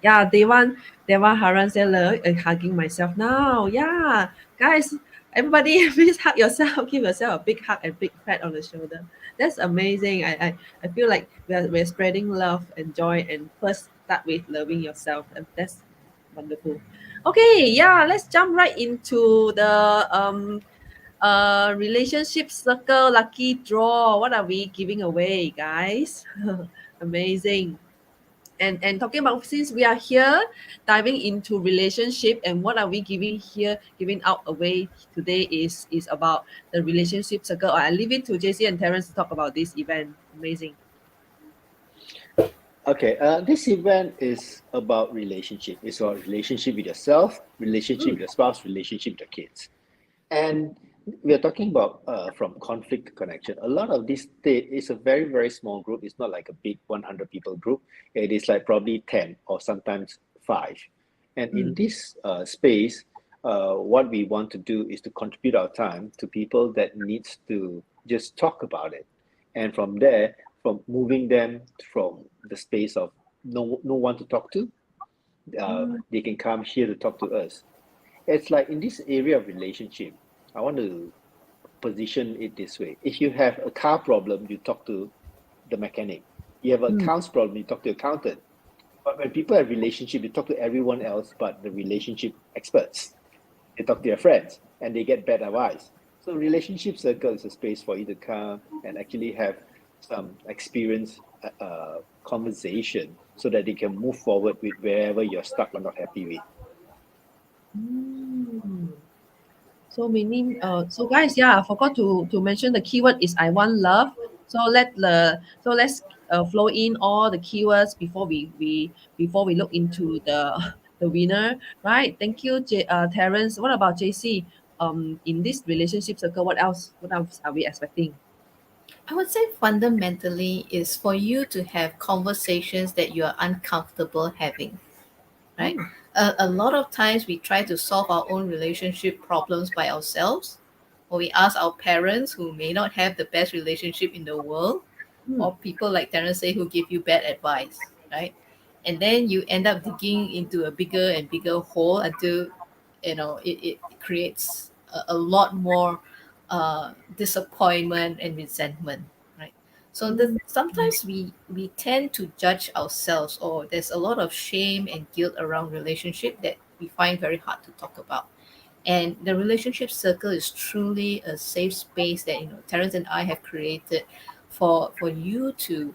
Yeah, Devan Haran said, hugging myself now. Yeah, guys, everybody, please hug yourself. Give yourself a big hug and big pat on the shoulder. That's amazing. I feel like we're spreading love and joy, and first start with loving yourself. And that's wonderful. Okay, yeah, let's jump right into the relationship circle lucky draw. What are we giving away, guys? Amazing. And talking about since we are here diving into relationship and what are we giving here giving out away today is about the relationship circle. I leave it to JC and Terence to talk about this event. Amazing. Okay, this event is about relationship. It's about relationship with yourself, relationship Mm, with your spouse, relationship with your kids. And we are talking about from conflict to connection. A lot of this state is a very small group. It's not like a big 100 people group. It is like probably 10 or sometimes 5. And in mm, this space, what we want to do is to contribute our time to people that needs to just talk about it. And from there, from moving them from the space of no one to talk to, mm, they can come here to talk to us. It's like in this area of relationship, I want to position it this way. If you have a car problem, you talk to the mechanic. You have an mm, accounts problem, you talk to the accountant. But when people have relationship, you talk to everyone else but the relationship experts. They talk to their friends and they get bad advice. So relationship circle is a space for you to come and actually have some experience conversation so that they can move forward with wherever you're stuck or not happy with. mm. So meaning, so guys, yeah, I forgot to mention the keyword is I want love. Let's flow in all the keywords before we look into the the winner, right? Thank you, Terence. What about JC? In this relationship circle, what else are we expecting? I would say fundamentally is for you to have conversations that you are uncomfortable having, right? A lot of times we try to solve our own relationship problems by ourselves, or we ask our parents who may not have the best relationship in the world, Mm, or people like Terence say who give you bad advice, right? And then you end up digging into a bigger and bigger hole until it creates a lot more disappointment and resentment, right? So mm, sometimes we tend to judge ourselves, or there's a lot of shame and guilt around relationship that we find very hard to talk about. And the relationship circle is truly a safe space that Terence and I have created for you to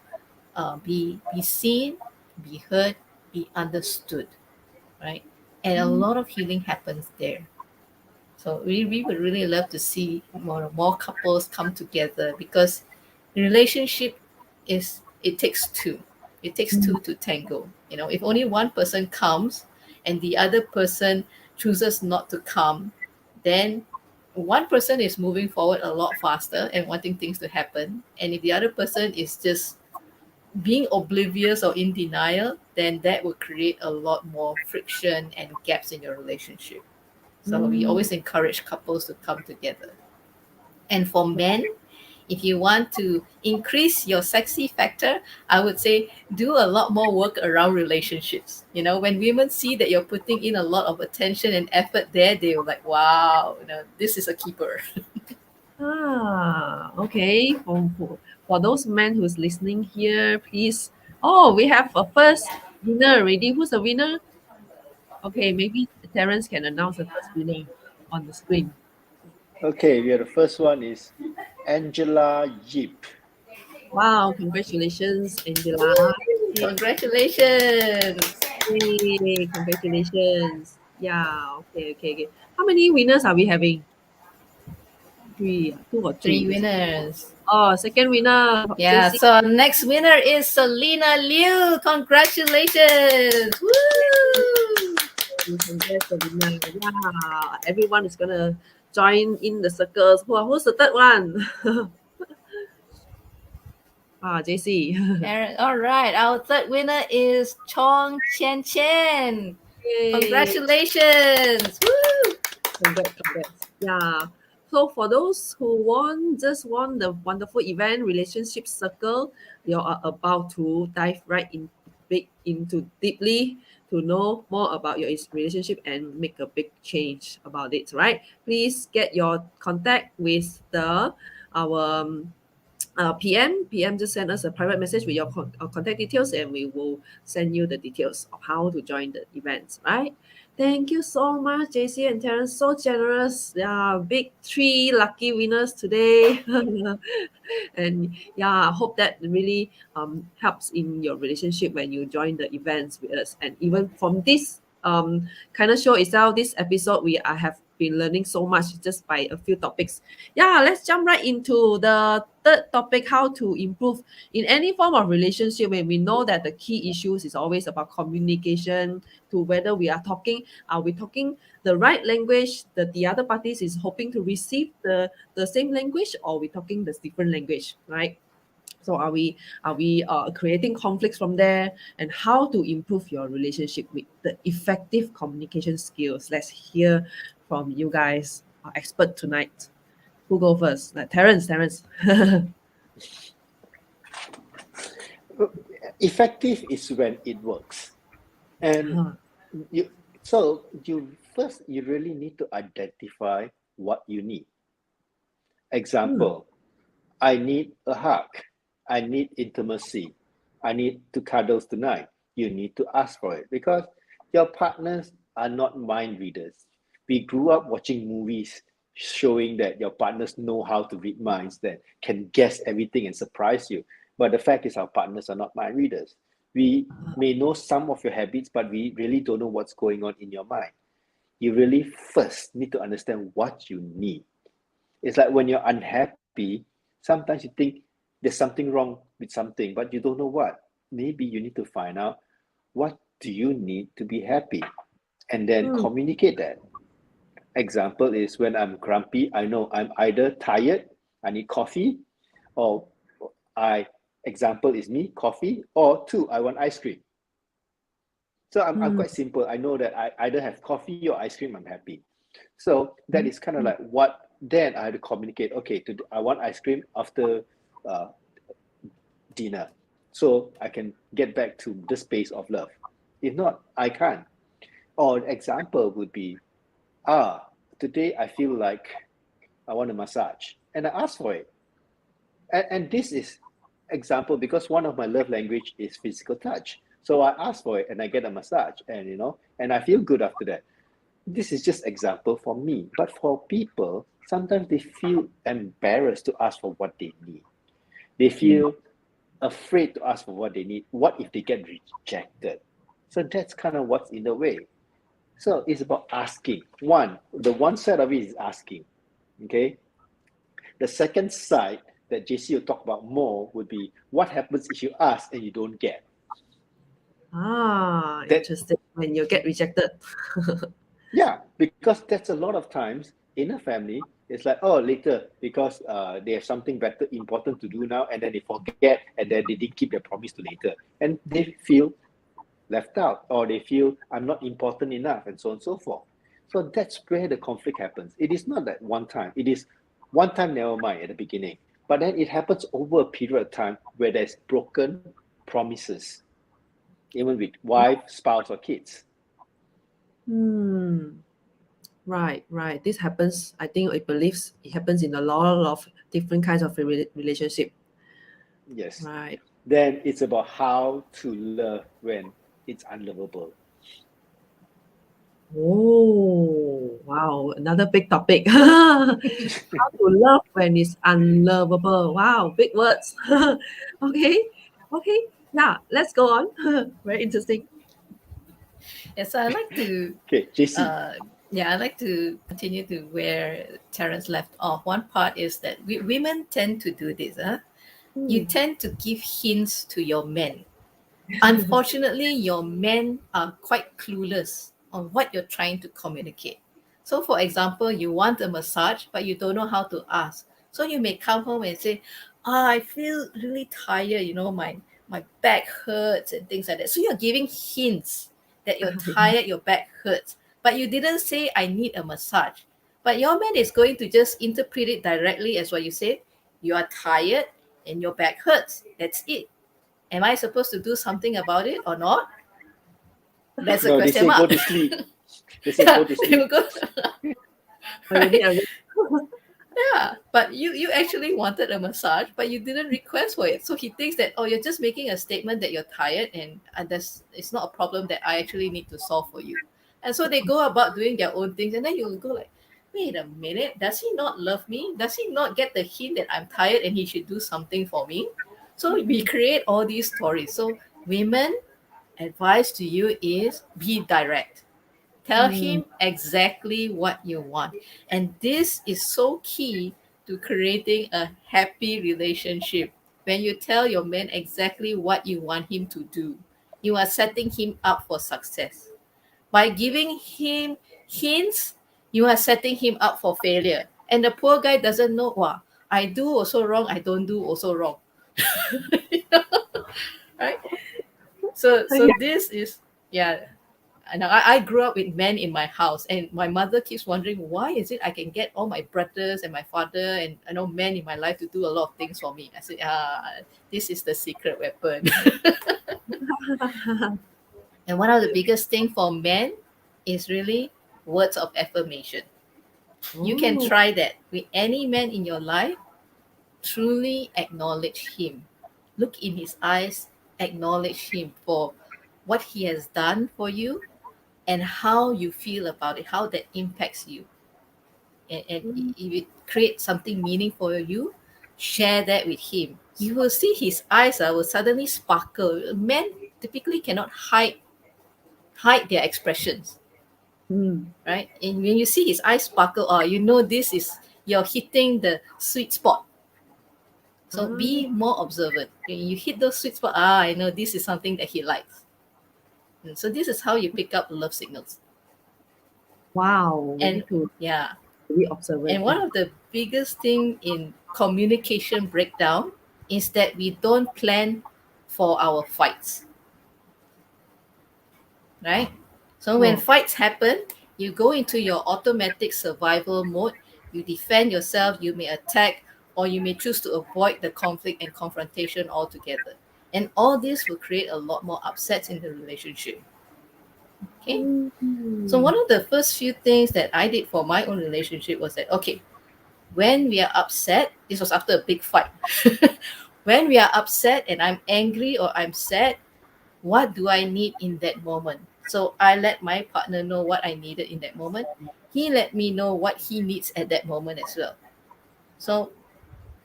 be seen, be heard, be understood, right? And a mm, lot of healing happens there. So we would really love to see more couples come together, because relationship is, it takes two. It takes mm, two to tango. If only one person comes and the other person chooses not to come, then one person is moving forward a lot faster and wanting things to happen. And if the other person is just being oblivious or in denial, then that will create a lot more friction and gaps in your relationship. So we mm. always encourage couples to come together. And for men, if you want to increase your sexy factor, I would say do a lot more work around relationships. When women see that you're putting in a lot of attention and effort there, they're like, wow, this is a keeper. Okay. For those men who's listening here, please. Oh, we have a first winner already. Who's the winner? Okay, maybe Terence can announce the first winner on the screen. Okay, we are the first one is Angela Yip. Wow, congratulations, Angela. Woo! Congratulations. Yay, congratulations. Yeah, okay. How many winners are we having? Three, two or three? Three winners. Oh, second winner, Yeah, JC. so our next winner is Selena Liu. Congratulations. Woo! Congrats, Selena. Yeah, everyone is gonna join in the circles. Who's the third one? JC. All right, our third winner is Chong Chen Chen. Yay. Congratulations. Woo! Congrats. Yeah. So for those who just won the wonderful event, Relationship Circle, you are about to dive right in big into deeply to know more about your relationship and make a big change about it, right? Please get your contact with the our PM. Just send us a private message with your contact details, and we will send you the details of how to join the events, right? Thank you so much, JC and Terence. So generous. Yeah, big three lucky winners today. And yeah, I hope that really helps in your relationship when you join the events with us. And even from this kind of show itself, this episode, I have been learning so much just by a few topics. Yeah, let's jump right into the third topic, how to improve in any form of relationship when we know that the key issues is always about communication, to whether we are we talking the right language that the other parties is hoping to receive the same language, or we talking the different language, right? So are we creating conflicts from there, and how to improve your relationship with the effective communication skills? Let's hear from you guys, our expert tonight. Who go first? Terence. Effective is when it works. And Huh. you you really need to identify what you need. Mm, Example, I need a hug. I need intimacy. I need to cuddle tonight. You need to ask for it because your partners are not mind readers. We grew up watching movies showing that your partners know how to read minds, that can guess everything and surprise you. But the fact is, our partners are not mind readers. We may know some of your habits, but we really don't know what's going on in your mind. You really first need to understand what you need. It's like when you're unhappy, sometimes you think there's something wrong with something, but you don't know what. Maybe you need to find out what do you need to be happy and then mm, communicate that. Example is when I'm grumpy, I know I'm either tired, I need coffee, or I example is me, coffee, or two, I want ice cream. So I'm mm, quite simple. I know that I either have coffee or ice cream, I'm happy. So that mm, is kind of mm, like what then I had to communicate, okay, I want ice cream after uh, dinner, so I can get back to the space of love. If not, I can't. Or an example would be, today I feel like I want a massage, and I ask for it. And this is example because one of my love language is physical touch. So I ask for it and I get a massage, and and I feel good after that. This is just example for me, but for people, sometimes they feel embarrassed to ask for what they need. They Mm. feel afraid to ask for what they need. What if they get rejected? So that's kind of what's in the way. So it's about asking. The one side of it is asking. Okay. The second side that JC will talk about more would be what happens if you ask and you don't get. That Interesting. When you get rejected. Yeah, because that's a lot of times in a family. It's like, oh, later because they have something better important to do now, and then they forget, and then they didn't keep their promise to later, and they feel left out, or they feel I'm not important enough, and so on and so forth. So that's where the conflict happens. It is not that one time. It is one time, never mind at the beginning, but then it happens over a period of time where there's broken promises, even with wife, spouse, or kids. Hmm. Right, right. This happens. I think it believes it happens in a lot of different kinds of relationship. Yes. Right. Then it's about how to love when it's unlovable. Oh, wow. Another big topic. How to love when it's unlovable. Wow, big words. Okay, okay. Yeah, let's go on. Very interesting. Yeah, so I like to Okay, JC. uh, yeah, I like to continue to where Terence left off. One part is that women tend to do this. Huh? You Hmm. tend to give hints to your men. Unfortunately, your men are quite clueless on what you're trying to communicate. So, for example, you want a massage, but you don't know how to ask. So you may come home and say, I feel really tired, my back hurts and things like that. So you're giving hints that you're tired, your back hurts. But you didn't say, I need a massage. But your man is going to just interpret it directly as what you said. You are tired and your back hurts. That's it. Am I supposed to do something about it or not? That's a No, they question say go mark. to sleep. They say Yeah, go to they will sleep. go. Oh, you need Right? a Yeah, but you actually wanted a massage, but you didn't request for it. So he thinks that, oh, you're just making a statement that you're tired, and that's it's not a problem that I actually need to solve for you. And so they go about doing their own things, and then you'll go like, wait a minute, does he not love me? Does he not get the hint that I'm tired and he should do something for me? So we create all these stories. So women, advice to you is be direct. Tell Hmm. him exactly what you want. And this is so key to creating a happy relationship. When you tell your man exactly what you want him to do, you are setting him up for success. By giving him hints, you are setting him up for failure. And the poor guy doesn't know, wow, I do also wrong, I don't do also wrong. Right? So Yeah. this is, yeah, and I grew up with men in my house, and my mother keeps wondering why is it I can get all my brothers and my father and men in my life to do a lot of things for me. I said, this is the secret weapon. And one of the biggest thing for men is really words of affirmation. You can Oh. try that with any man in your life. Truly acknowledge him. Look in his eyes, acknowledge him for what he has done for you and how you feel about it, how that impacts you. And Mm. if it creates something meaningful for you, share that with him. You will see his eyes will suddenly sparkle. Men typically cannot hide their expressions, Mm. right? And when you see his eyes sparkle, you know this is you're hitting the sweet spot. So Ah, be more observant. When you hit those sweet spot, I know this is something that he likes. And so this is how you pick up love signals. wow, we And need to yeah, be observant. and one of the biggest thing in communication breakdown is that we don't plan for our fights, right? So when Oh. fights happen, you go into your automatic survival mode. You defend yourself, you may attack, or you may choose to avoid the conflict and confrontation altogether. And all this will create a lot more upsets in the relationship. Okay. So Mm. one of the first few things that I did for my own relationship was that, okay, when we are upset, this was after a big fight. When we are upset and I'm angry or I'm sad, what do I need in that moment? So I let my partner know what I needed in that moment. He let me know what he needs at that moment as well. So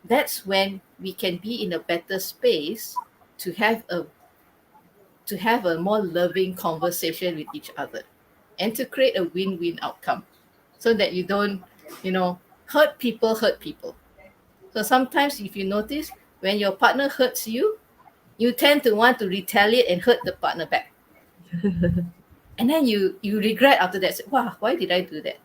that's when we can be in a better space to have a more loving conversation with each other and to create a win-win outcome so that you don't, you know, hurt people. So sometimes if you notice when your partner hurts you, you tend to want to retaliate and hurt the partner back. And then you regret after that. Say, wow, why did I do that?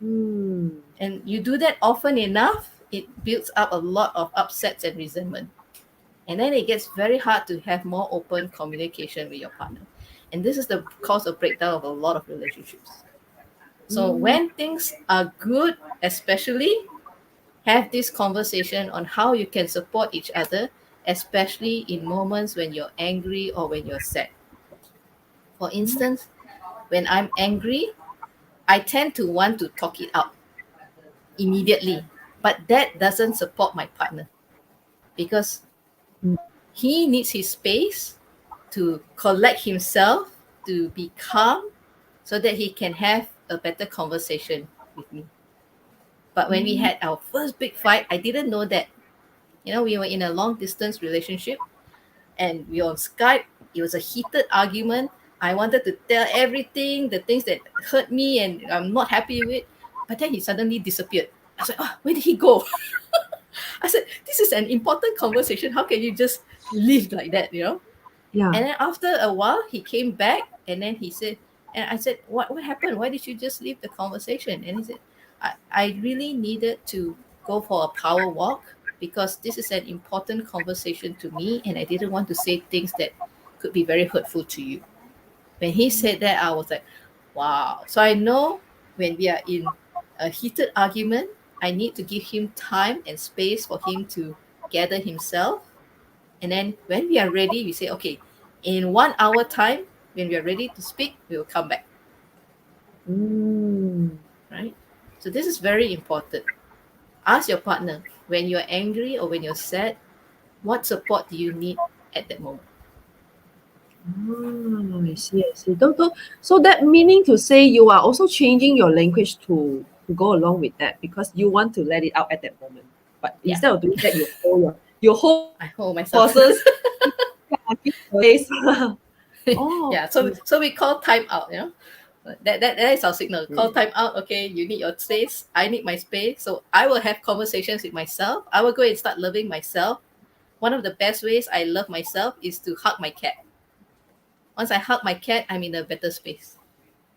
Mm. And you do that often enough, it builds up a lot of upsets and resentment. And then it gets very hard to have more open communication with your partner. And this is the cause of breakdown of a lot of relationships. So Mm. when things are good, especially, have this conversation on how you can support each other, especially in moments when you're angry or when you're sad. For instance, when I'm angry, I tend to want to talk it out immediately, but that doesn't support my partner because Mm. he needs his space to collect himself, to be calm, so that he can have a better conversation with me. But when we Mm. had our first big fight, I didn't know that. We were in a long distance relationship and we were on Skype. It was a heated argument. I wanted to tell everything, the things that hurt me and I'm not happy with. But then he suddenly disappeared. I was like, oh, where did he go? I said, this is an important conversation. How can you just leave like that? Yeah. And then after a while, he came back and then he said, and I said, what happened? Why did you just leave the conversation? And he said, I really needed to go for a power walk because this is an important conversation to me and I didn't want to say things that could be very hurtful to you. When he said that, I was like, wow. So I know when we are in a heated argument, I need to give him time and space for him to gather himself. And then when we are ready, we say, okay, in 1 hour time, when we are ready to speak, we will come back, Mm. right? So this is very important. Ask your partner when you're angry or when you're sad, what support do you need at that moment? Ah, I see, I see. So that meaning to say you are also changing your language to go along with that because you want to let it out at that moment. But Yeah, instead of doing that, you hold I hold myself. pauses, yeah, give space. Oh, Yeah, so we call time out. That is our signal. Call Hmm. time out. Okay, you need your space. I need my space. So I will have conversations with myself. I will go and start loving myself. One of the best ways I love myself is to hug my cat. Once I hug my cat, I'm in a better space.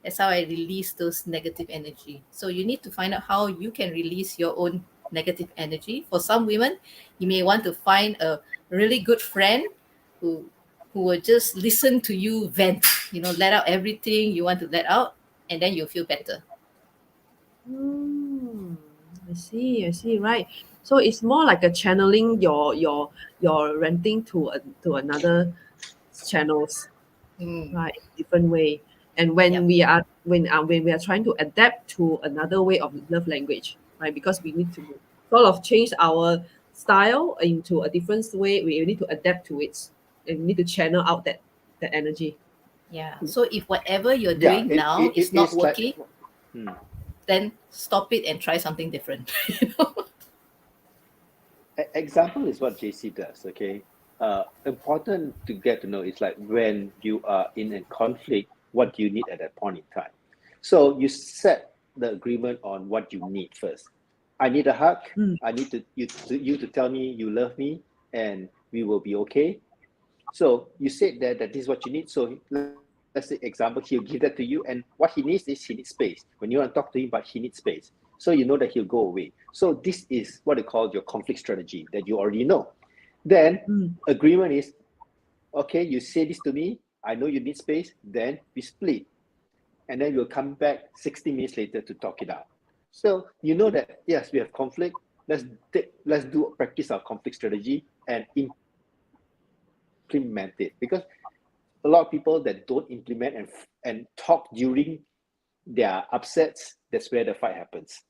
That's how I release those negative energy. So you need to find out how you can release your own negative energy. For some women, you may want to find a really good friend who who will just listen to you vent, let out everything you want to let out, and then you'll feel better. mm, I see, right. So it's more like a channeling your renting to another channels. Mm, Right, different way. And yep. when we are trying to adapt to another way of love language, right? Because we need to sort of change our style into a different way. We need to adapt to it, and we need to channel out that energy. Yeah. So if whatever you're Yeah, doing it, now it, is it not is like working, hmm. then stop it and try something different. Example is what JC does, okay? Important to get to know is like when you are in a conflict, what do you need at that point in time? So you set the agreement on what you need first. I need a hug. Mm, I need you to tell me you love me and we will be okay. So you said that this is what you need. So let's say example, he'll give that to you, and what he needs is he needs space. When you want to talk to him, but he needs space. So you know that he'll go away. So this is what they call your conflict strategy that you already know. Then mm, agreement is okay, you say this to me, I know you need space, then we split. And then we'll come back 60 minutes later to talk it out. So you know that yes, we have conflict. Let's do practice our conflict strategy and implement it, because a lot of people that don't implement and talk during their upsets, that's where the fight happens.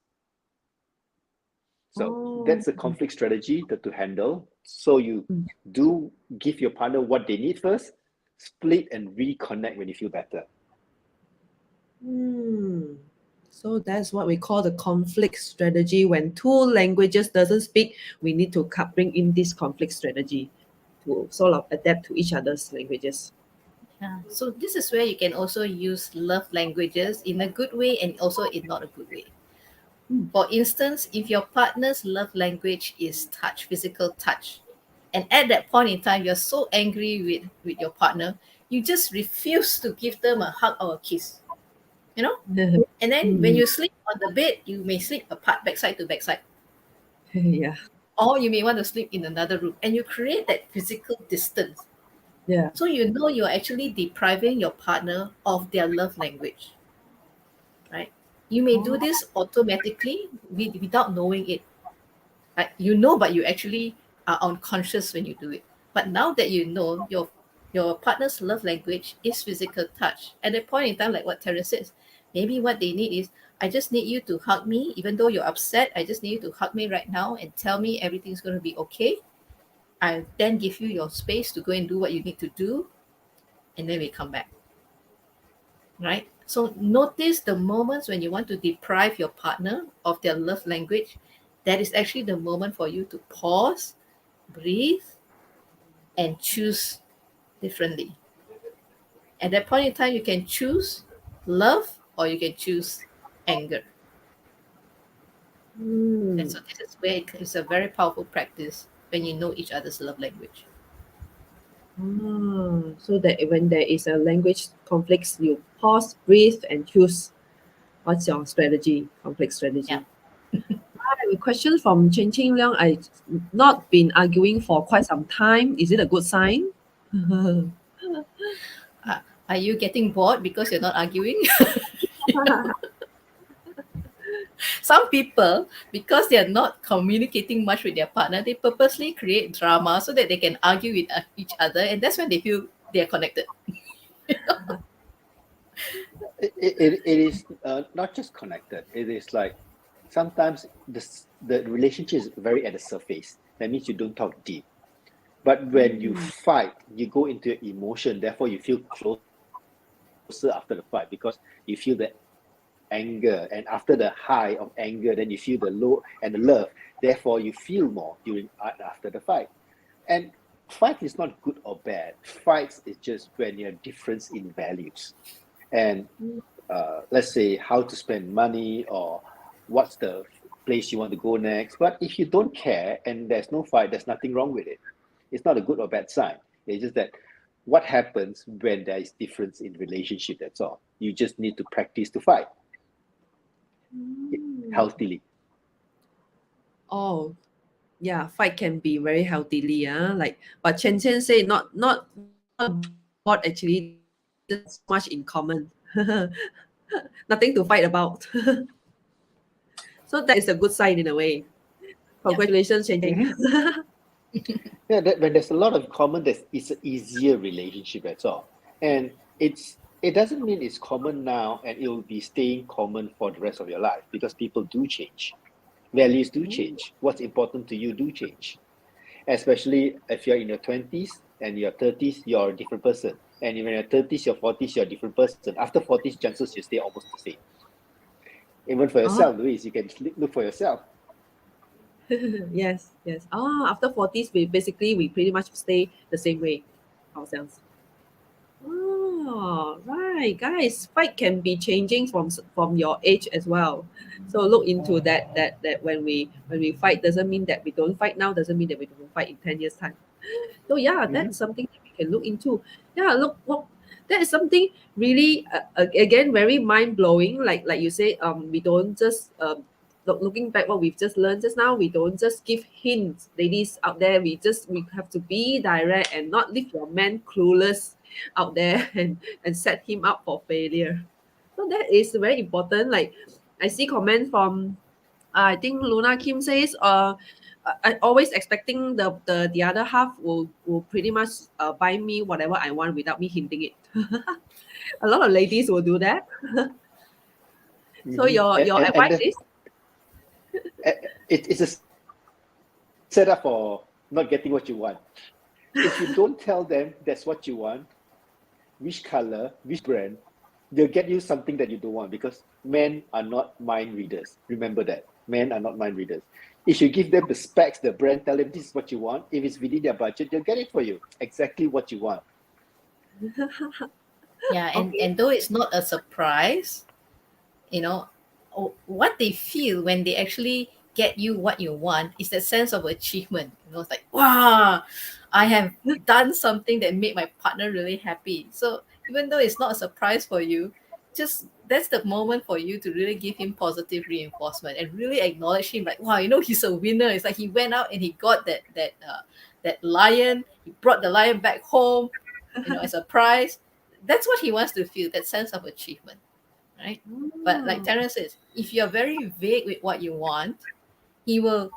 So Oh. that's a conflict strategy to handle. So you Mm. do give your partner what they need first, split and reconnect when you feel better. Hmm. So that's what we call the conflict strategy. When two languages doesn't speak, we need to bring in this conflict strategy to sort of adapt to each other's languages. Yeah. So this is where you can also use love languages in a good way and also in not a good way. Mm. For instance, if your partner's love language is touch, physical touch, and at that point in time you're so angry with your partner, you just refuse to give them a hug or a kiss, you know? And then when Mm. you sleep on the bed, you may sleep apart, backside to backside, Yeah, or you may want to sleep in another room, and you create that physical distance. yeah. So you know you're actually depriving your partner of their love language, right? You may do Oh. this automatically without knowing it. Right? You know, but you actually are unconscious when you do it. But now that you know your partner's love language is physical touch, at that point in time, like what Terence says, maybe what they need is, I just need you to hug me, even though you're upset. I just need you to hug me right now and tell me everything's going to be okay. I then give you your space to go and do what you need to do, and then we come back. Right? So notice the moments when you want to deprive your partner of their love language. That is actually the moment for you to pause, breathe, and choose differently. At that point in time, you can choose love or you can choose anger. And Hmm. so this is where it's a very powerful practice when you know each other's love language. Ah, so that when there is a language conflicts, you pause, breathe, and choose what's your strategy, conflict Yeah. strategy. I have a question from Chen Qing Leong. I not been arguing for quite some time. Is it a good sign? Are you getting bored because you're not arguing? Some people, because they are not communicating much with their partner, they purposely create drama so that they can argue with each other, and that's when they feel they are connected. It is not just connected. It is like sometimes the relationship is very at the surface. That means you don't talk deep. But when you Mm. fight, you go into your emotion. Therefore, you feel closer after the fight because you feel the anger, and after the high of anger, then you feel the low and the love. Therefore, you feel more during after the fight. And fight is not good or bad. Fights is just when you're difference in values. And let's say how to spend money or what's the place you want to go next. But if you don't care and there's no fight, there's nothing wrong with it. It's not a good or bad sign. It's just that what happens when there is difference in relationship, that's all. You just need to practice to fight Mm. healthily. Oh, yeah, fight can be very healthily, like but Chen Chen say not bored actually. They just have so much in common. Nothing to fight about. So that is a good sign in a way. Yeah. Congratulations, Chen Chen. Mm-hmm. Yeah, that when there's a lot of common, it's an easier relationship, that's all. And it doesn't mean it's common now and it will be staying common for the rest of your life, because people do change. Values do change. What's important to you do change. Especially if you're in your 20s and your 30s, you're a different person. And when you're 30s, your 40s, you're a different person. After 40s, chances you stay almost the same. Even for Oh, yourself, Louise, you can look for yourself. yes, yes. Ah, after 40s, we pretty much stay the same way ourselves. Oh, right, guys. Fight can be changing from your age as well. So look into that when we fight doesn't mean that we don't fight now, doesn't mean that we don't fight in 10 years time. So yeah, Mm-hmm. that's something that we can look into. Yeah, look, that is something really again very mind blowing. Like you say, we don't just looking back what we've just learned just now. We don't just give hints, ladies out there. We have to be direct and not leave your man clueless out there and set him up for failure. So that is very important. Like I see comments from I think Luna Kim says, I always expecting the other half will pretty much buy me whatever I want without me hinting it. A lot of ladies will do that. So Mm-hmm. your And advice is it's a setup for not getting what you want. If you don't tell them that's what you want, which color, which brand, they'll get you something that you don't want because men are not mind readers. Remember that. Men are not mind readers. If you give them the specs, the brand, tell them this is what you want. If it's within their budget, they'll get it for you. Exactly what you want. Yeah, okay. and though it's not a surprise, you know, what they feel when they actually get you what you want is that sense of achievement. You know, it's like, wow, I have done something that made my partner really happy. So even though it's not a surprise for you, just that's the moment for you to really give him positive reinforcement and really acknowledge him, like, wow, you know, he's a winner. It's like he went out and he got that lion. He brought the lion back home, you know, as a prize. That's what he wants to feel, that sense of achievement, right? But like Mm. Terence says, if you're very vague with what you want, he will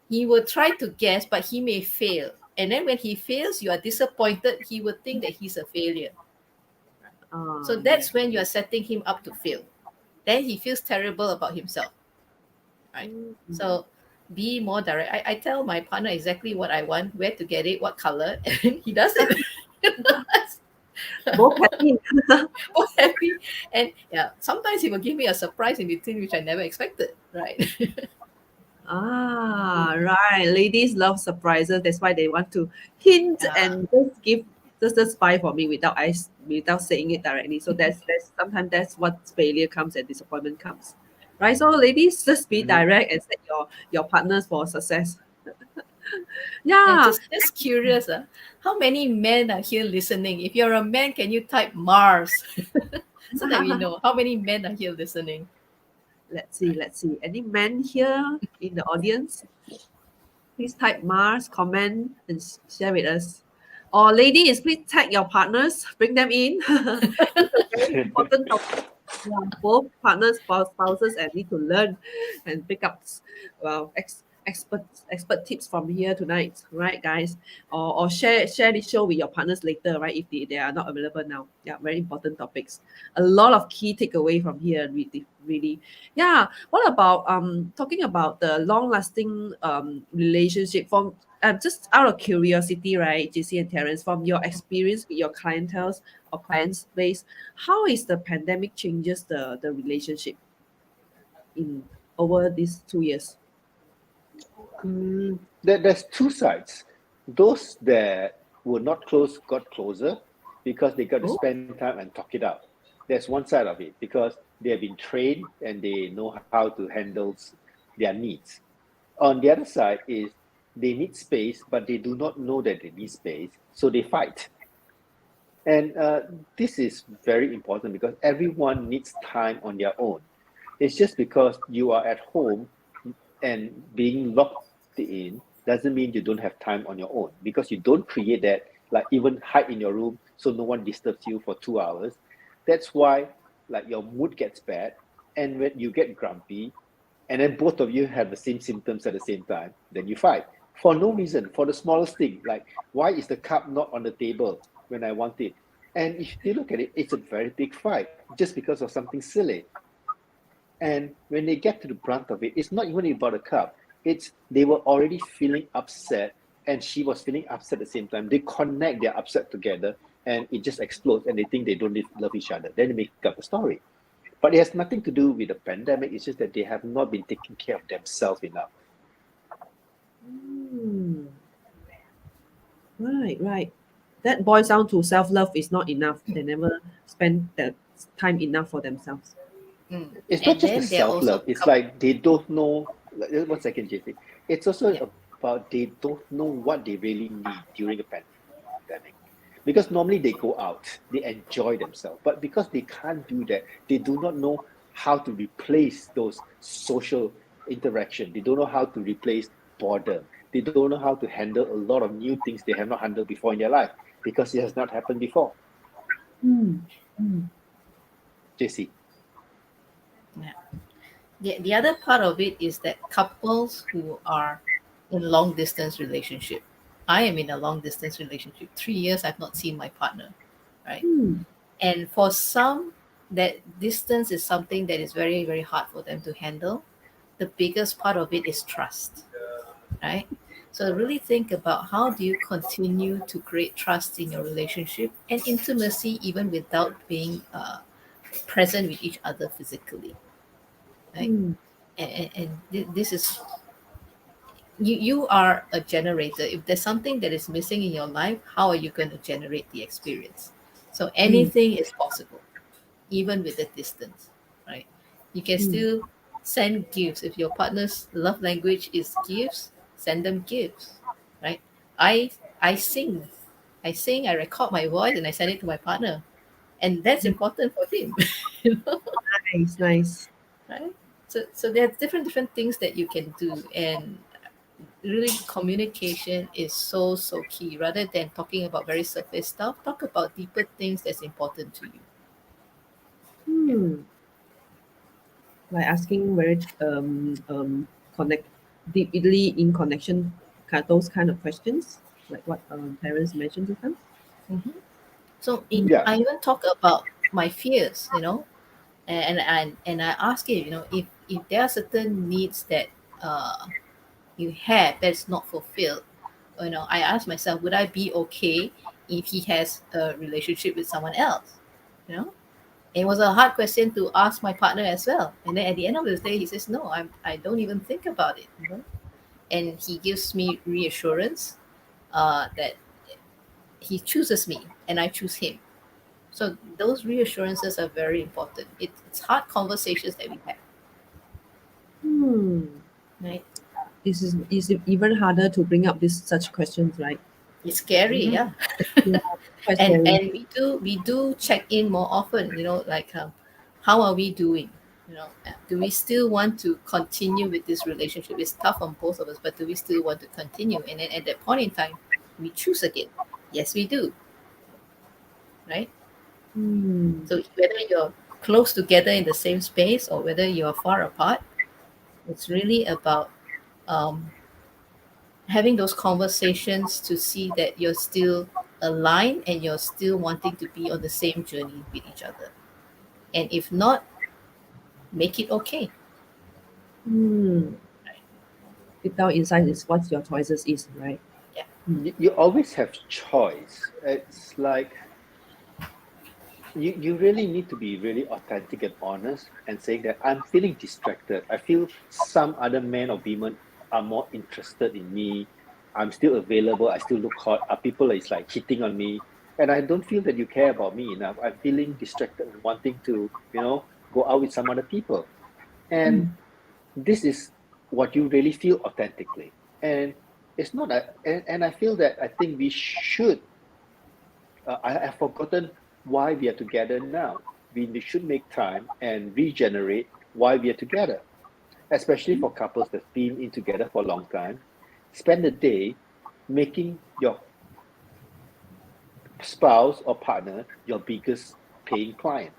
he will try to guess, but he may fail. And then when he fails, you are disappointed. He will think that he's a failure. So Yeah. that's when you are setting him up to fail. Then he feels terrible about himself, right? Mm. So be more direct. I tell my partner exactly what I want, where to get it, what color, and he does it. Both happy. So happy. And yeah, sometimes he will give me a surprise in between, which I never expected, right? Right. Ladies love surprises. That's why they want to hint Yeah. and just give just buy for me without saying it directly. So that's sometimes that's what failure comes and disappointment comes. Right. So ladies, just be Mm-hmm. direct and set your partners for success. Yeah, Yeah. just curious. How many men are here listening? If you're a man, can you type Mars so that we know how many men are here listening? Let's see. Right. Let's see. Any men here in the audience? Please type Mars, comment, and share with us. Or ladies, please tag your partners, bring them in. It's a very important topic. Yeah, both partners, spouses, and need to learn and pick up well expert tips from here tonight, right, guys? Or share this show with your partners later, right? If they are not available now. Yeah, very important topics. A lot of key takeaway from here, really, really. Yeah. What about talking about the long lasting relationship from just out of curiosity, right, JC and Terence, from your experience with your clientele or clients base, how is the pandemic changes the relationship in over these 2 years? There's two sides. Those that were not close got closer because they got to Oh, spend time and talk it out. There's one side of it because they have been trained and they know how to handle their needs. On the other side is they need space, but they do not know that they need space, so they fight. And this is very important because everyone needs time on their own. It's just because you are at home and being locked in doesn't mean you don't have time on your own because you don't create that, like even hide in your room so no one disturbs you for 2 hours. That's why like your mood gets bad and when you get grumpy and then both of you have the same symptoms at the same time, then you fight for no reason, for the smallest thing, like why is the cup not on the table when I want it? And if you look at it, it's a very big fight just because of something silly. And when they get to the brunt of it, it's not even about a cup. It's they were already feeling upset, and she was feeling upset at the same time. They connect their upset together, and it just explodes, and they think they don't love each other. Then they make up a story. But it has nothing to do with the pandemic. It's just that they have not been taking care of themselves enough. mm, right, right. That boils down to self love is not enough. They never spend that time enough for themselves. Mm. It's not And just the then there are self also love. It's like they don't know. Like, 1 second, JC. It's also yeah. about they don't know what they really need during a pandemic. Because normally they go out, they enjoy themselves, but because they can't do that, they do not know how to replace those social interaction. They don't know how to replace boredom. They don't know how to handle a lot of new things they have not handled before in their life because it has not happened before. Mm, mm. JC. Yeah. the other part of it is that couples who are in long distance relationship. I am in a long distance relationship. 3 years I've not seen my partner, right? Hmm. And for some, that distance is something that is very, very hard for them to handle. The biggest part of it is trust, right? So really think about how do you continue to create trust in your relationship and intimacy even without being present with each other physically, right? Hmm. And this is you are a generator. If there's something that is missing in your life, how are you going to generate the experience? So Hmm. anything is possible even with the distance, right? You can Hmm. still send gifts. If your partner's love language is gifts, send them gifts, right? I I sing, I record my voice and I send it to my partner, and that's important for him, you know, Nice, nice. right? So there's different things that you can do, and really communication is so key. Rather than talking about very surface stuff, talk about deeper things that's important to you. Yeah. Hmm. Like asking very connect deeply in connection, those kind of questions, like what parents mentioned just now. Mhm. So Yeah. I even talk about my fears, and I ask him, if there are certain needs that uh, you have that's not fulfilled, I ask myself, would I be okay if he has a relationship with someone else? You know, it was a hard question to ask my partner as well. And then at the end of the day, he says, no, I don't even think about it. And he gives me reassurance that he chooses me and I choose him. So those reassurances are very important. It's hard conversations that we have, Hmm. right? Is it even harder to bring up this such questions, right? It's scary, Hmm. yeah. Yeah, quite and scary. and we do check in more often. Like how are we doing? Do we still want to continue with this relationship? It's tough on both of us, but do we still want to continue? And then at that point in time, we choose again. Yes, we do, right? Hmm. So whether you're close together in the same space or whether you're far apart, it's really about um, having those conversations to see that you're still aligned and you're still wanting to be on the same journey with each other. And if not, make it okay. Hmm. Deep down inside is what your choices is, right? Yeah. Hmm. You always have choice. It's like you really need to be really authentic and honest and saying that I'm feeling distracted. I feel some other men or women are more interested in me. I'm still available. I still look hot. Are people is like hitting on me? And I don't feel that you care about me enough. I'm feeling distracted and wanting to, go out with some other people. And Hmm. this is what you really feel authentically. And it's not and I feel that I think we should I have forgotten why we are together now. We should make time and regenerate why we are together, especially for couples that's been in together for a long time. Spend a day making your spouse or partner your biggest paying client.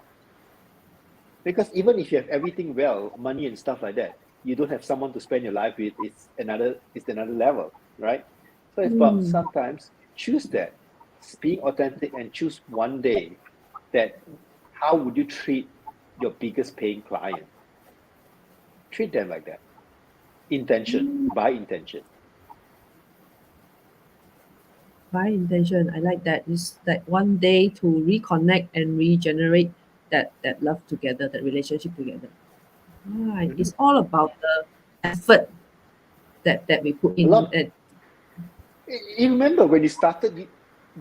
Because even if you have everything well, money and stuff like that, you don't have someone to spend your life with, it's another level, right? So it's about Hmm. sometimes choose that, being authentic and choose one day that how would you treat your biggest paying client? Treat them like that. Intention, Hmm. by intention. By intention, I like that. Is that one day to reconnect and regenerate that love together, that relationship together. Right. Mhm. It's all about the effort that we put A in. lot. You remember when you started,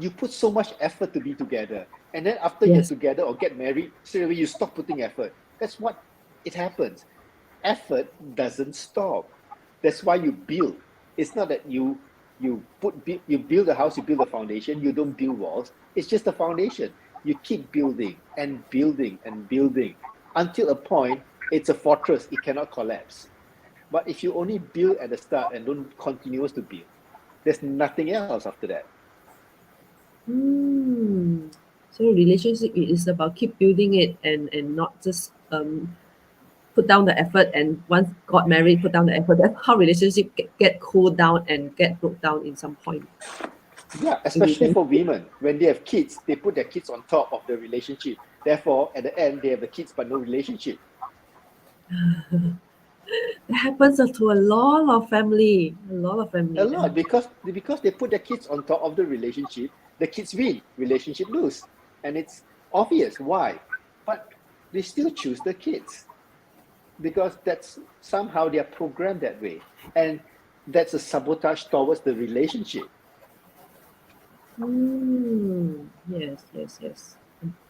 you put so much effort to be together, and then after you're Yes. together or get married, straight away you stop putting effort. That's what it happens. Effort doesn't stop. That's why you build. It's not that you build a house, you build a foundation, you don't build walls. It's just a foundation. You keep building and building and building until a point it's a fortress. It cannot collapse. But if you only build at the start and don't continuous to build, there's nothing else after that. Hmm. So relationship is about keep building it and not just put down the effort, and once got married, put down the effort. That's how relationship get cooled down and get broke down in some point. Yeah, especially for women. When they have kids, they put their kids on top of the relationship. Therefore, at the end, they have the kids but no relationship. It happens to a lot of family, a lot of A family. lot because they put their kids on top of the relationship, the kids win, relationship lose. And it's obvious why. But they still choose the kids because that's somehow they are programmed that way. And that's a sabotage towards the relationship. Yes, yes, yes.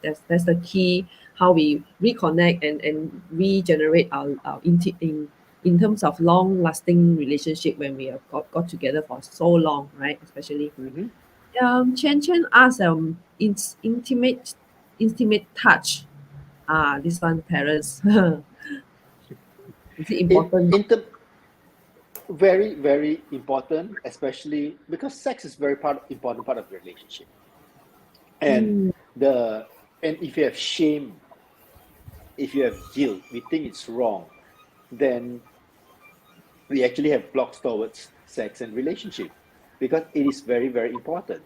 That's the key. How we reconnect and regenerate our in terms of long lasting relationship when we have got together for so long, right? Especially Mhm. Chen asked intimate touch. This one parents. Is it In, important? in the very, very important, especially because sex is very important part of the relationship. And Mm, the and if you have shame, if you have guilt, we think it's wrong, then we actually have blocks towards sex and relationship because it is very, very important.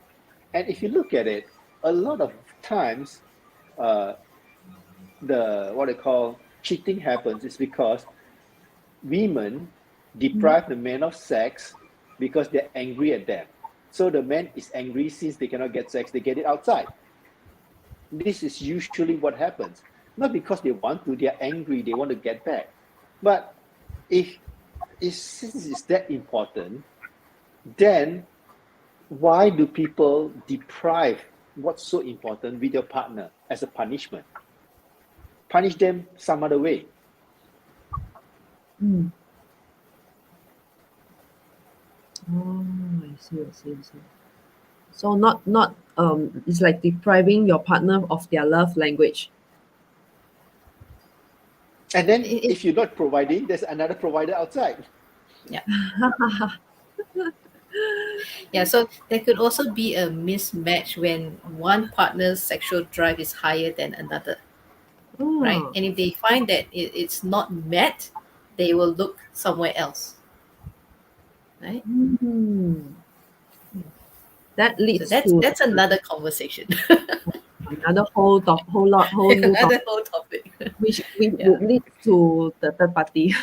And if you look at it, a lot of times, uh, the what I call cheating happens is because women mm, deprive the man of sex because they're angry at them. So the man is angry since they cannot get sex, they get it outside. This is usually what happens. Not because they want to, they're angry, they want to get back. But if, if since it's that important, then why do people deprive what's so important with your partner as a punishment? Punish them some other way. mm. Oh, I see, I see, I see. So not it's like depriving your partner of their love language. And then It, if you're not providing, there's another provider outside. yeah. Yeah, so there could also be a mismatch when one partner's sexual drive is higher than another, right? Oh, And if they find that it's not met, they will look somewhere else, right? mm. That So leads that's to that's another conversation, another whole new another topic, whole topic. which we Yeah. would lead to the third party.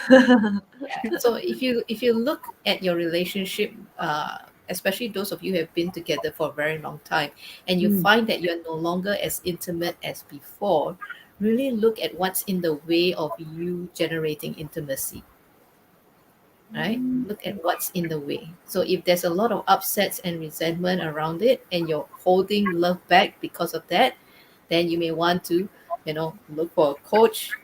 Yeah. So if you look at your relationship, especially those of you who have been together for a very long time, and you Mm, find that you're no longer as intimate as before, really look at what's in the way of you generating intimacy, right? mm, Look at what's in the way. So if there's a lot of upsets and resentment around it, and you're holding love back because of that, then you may want to, look for a coach,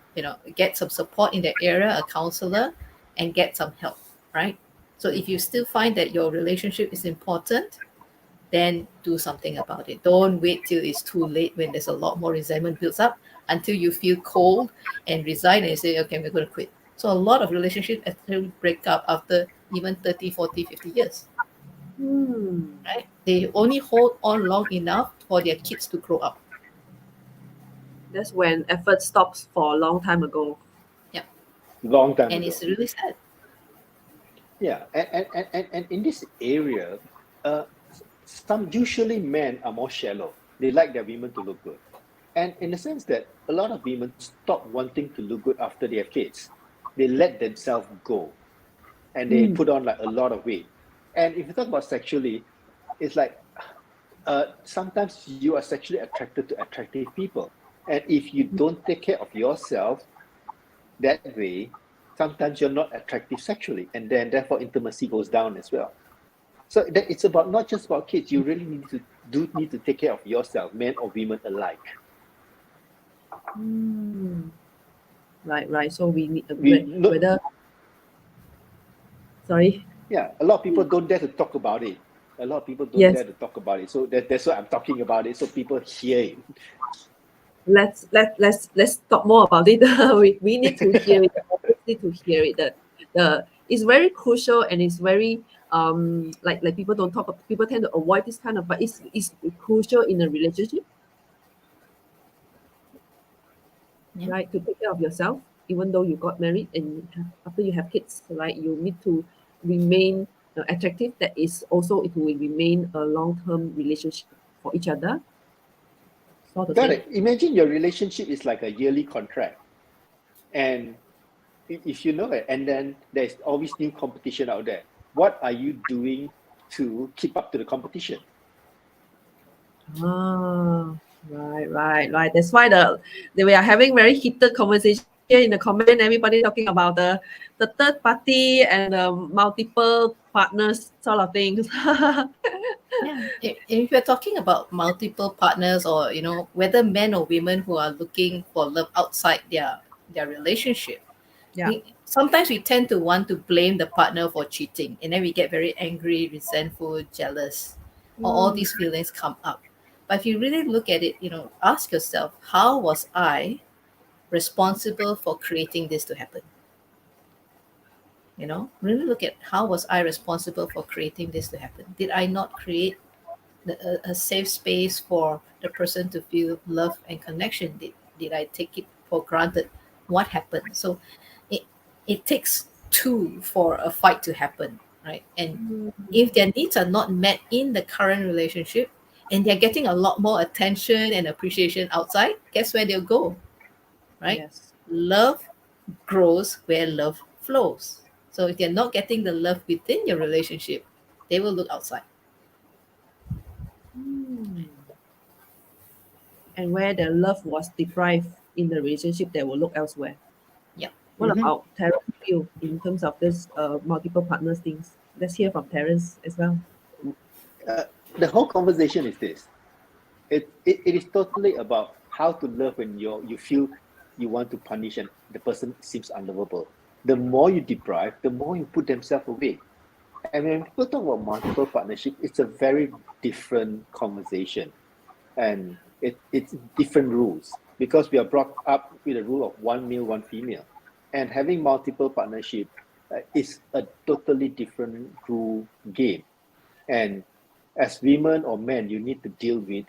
get some support in that area, a counselor, and get some help, right? So if you still find that your relationship is important, then do something about it. Don't wait till it's too late when there's a lot more resentment builds up until you feel cold and resign and say, okay, we're going to quit. So a lot of relationships actually break up after even 30, 40, 50 years, mm. right? They only hold on long enough for their kids to grow up. That's when effort stops for a long time ago. Yeah. Long time And ago. it's really sad. Yeah, and in this area, uh, some usually men are more shallow. They like their women to look good. And in the sense that a lot of women stop wanting to look good after they have kids. They let themselves go and they Mm, put on like a lot of weight. And if you talk about sexually, it's like sometimes you are sexually attracted to attractive people. And if you don't take care of yourself that way, sometimes you're not attractive sexually. And then therefore intimacy goes down as well. So that it's about not just about kids. You really need to take care of yourself, men or women alike. mm. Right, right. So we need We not whether sorry. Yeah, a lot of people don't dare to talk about it. A lot of people don't Yes, dare to talk about it. So that's why I'm talking about it, so people hear let's talk more about it. We need to hear it. it. Others need to hear it. The it's very crucial and it's very like people don't talk. People tend to avoid this kind of, but it's crucial in a relationship, Yeah. right? To take care of yourself even though you got married and after you have kids, right, you need to remain attractive. That is also, it will remain a long-term relationship for each other, so to Got say. it. Imagine your relationship is like a yearly contract. And if you know it, and then there's always new competition out there, what are you doing to keep up to the competition? Ah, right. That's why we are having very heated conversation here in the comment. Everybody talking about the third party and the multiple partners sort of things. Yeah, if you're talking about multiple partners, or whether men or women who are looking for love outside their relationship, Yeah. sometimes we tend to want to blame the partner for cheating, and then we get very angry, resentful, jealous, or all Mm, these feelings come up. But if you really look at it, ask yourself, how was I responsible for creating this to happen? Really look at, how was I responsible for creating this to happen? Did I not create a safe space for the person to feel love and connection? Did I take it for granted? What happened? So it it takes two for a fight to happen, right? And mm, if their needs are not met in the current relationship, and they're getting a lot more attention and appreciation outside, guess where they'll go, right? yes. Love grows where love flows. So if they're not getting the love within your relationship, they will look outside. Mm. And where the love was deprived in the relationship, they will look elsewhere. Yeah. What Mm-hmm. about Terence view in terms of this multiple partners things? Let's hear from Terence as well. Uh, the whole conversation is this. It is totally about how to love when you feel you want to punish and the person seems unlovable. The more you deprive, the more you put themselves away. And when people talk about multiple partnership, it's a very different conversation. And it's different rules because we are brought up with a rule of one male, one female. And having multiple partnership is a totally different rule game. And as women or men, you need to deal with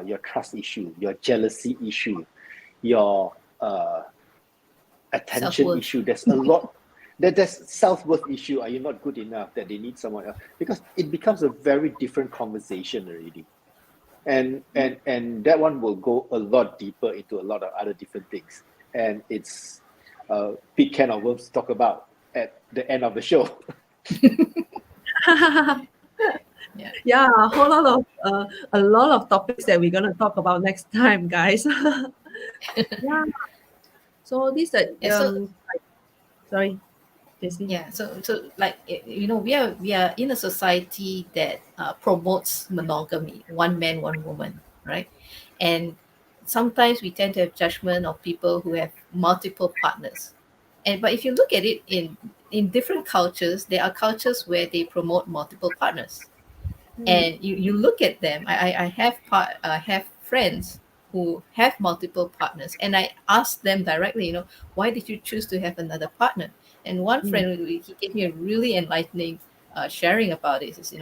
your trust issue, your jealousy issue, your attention Self-worth. issue. There's a lot. There's self-worth issue. Are you not good enough that they need someone else? Because it becomes a very different conversation already. And that one will go a lot deeper into a lot of other different things. And it's a big can of worms to talk about at the end of the show. Yeah. Yeah, a lot of topics that we're gonna talk about next time, guys. Yeah. So this Yeah. So sorry, JC. yeah. So like we are in a society that promotes monogamy, one man, one woman, right? And sometimes we tend to have judgment of people who have multiple partners. And but if you look at it in different cultures, there are cultures where they promote multiple partners, Mm, and you look at them. I have friends who have multiple partners, and I asked them directly, why did you choose to have another partner? And one mm, friend, he gave me a really enlightening sharing about it. Is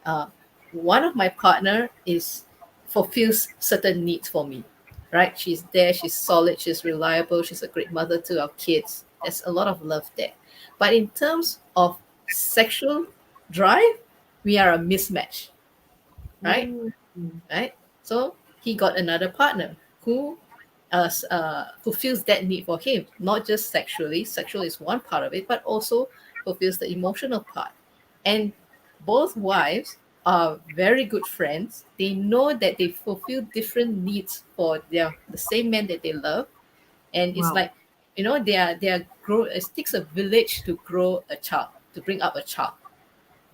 uh, one of my partner is fulfills certain needs for me, right? She's there, she's solid, she's reliable, she's a great mother to our kids. There's a lot of love there. But in terms of sexual drive, we are a mismatch, right? mm, mm. Right? So he got another partner who fulfills that need for him, not just sexually. Sexual is one part of it, but also fulfills the emotional part. And both wives are very good friends. They know that they fulfill different needs for the same man that they love, and it's Wow. like, they are grow. It takes a village to grow a child, to bring up a child,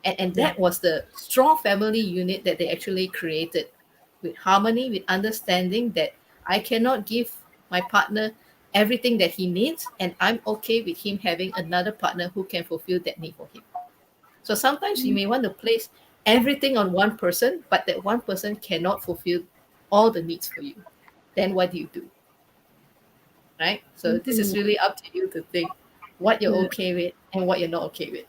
and Yeah. that was the strong family unit that they actually created, with harmony, with understanding that I cannot give my partner everything that he needs, and I'm okay with him having another partner who can fulfill that need for him. So sometimes you may want to place everything on one person, but that one person cannot fulfill all the needs for you. Then what do you do, right? So this is Mm, really up to you to think what you're mm, okay with and what you're not okay with.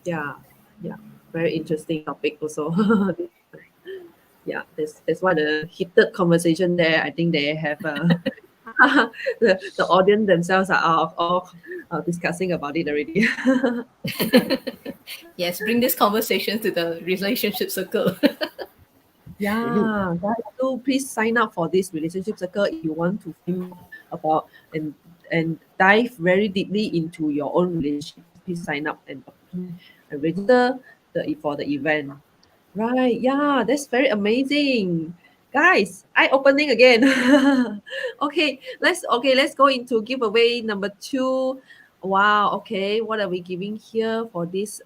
yeah. Yeah. Very interesting topic also. Yeah, that's why the heated conversation there. I think they have The audience themselves are all discussing about it already. Yes, bring this conversation to the relationship circle. Mhm. Yeah, guys, do please sign up for this relationship circle if you want to find more about and dive very deeply into your own relationship. Please sign up and register for the event. Right, yeah, that's very amazing. Guys, eye-opening again. Let's go into giveaway number two. Wow, okay, what are we giving here for this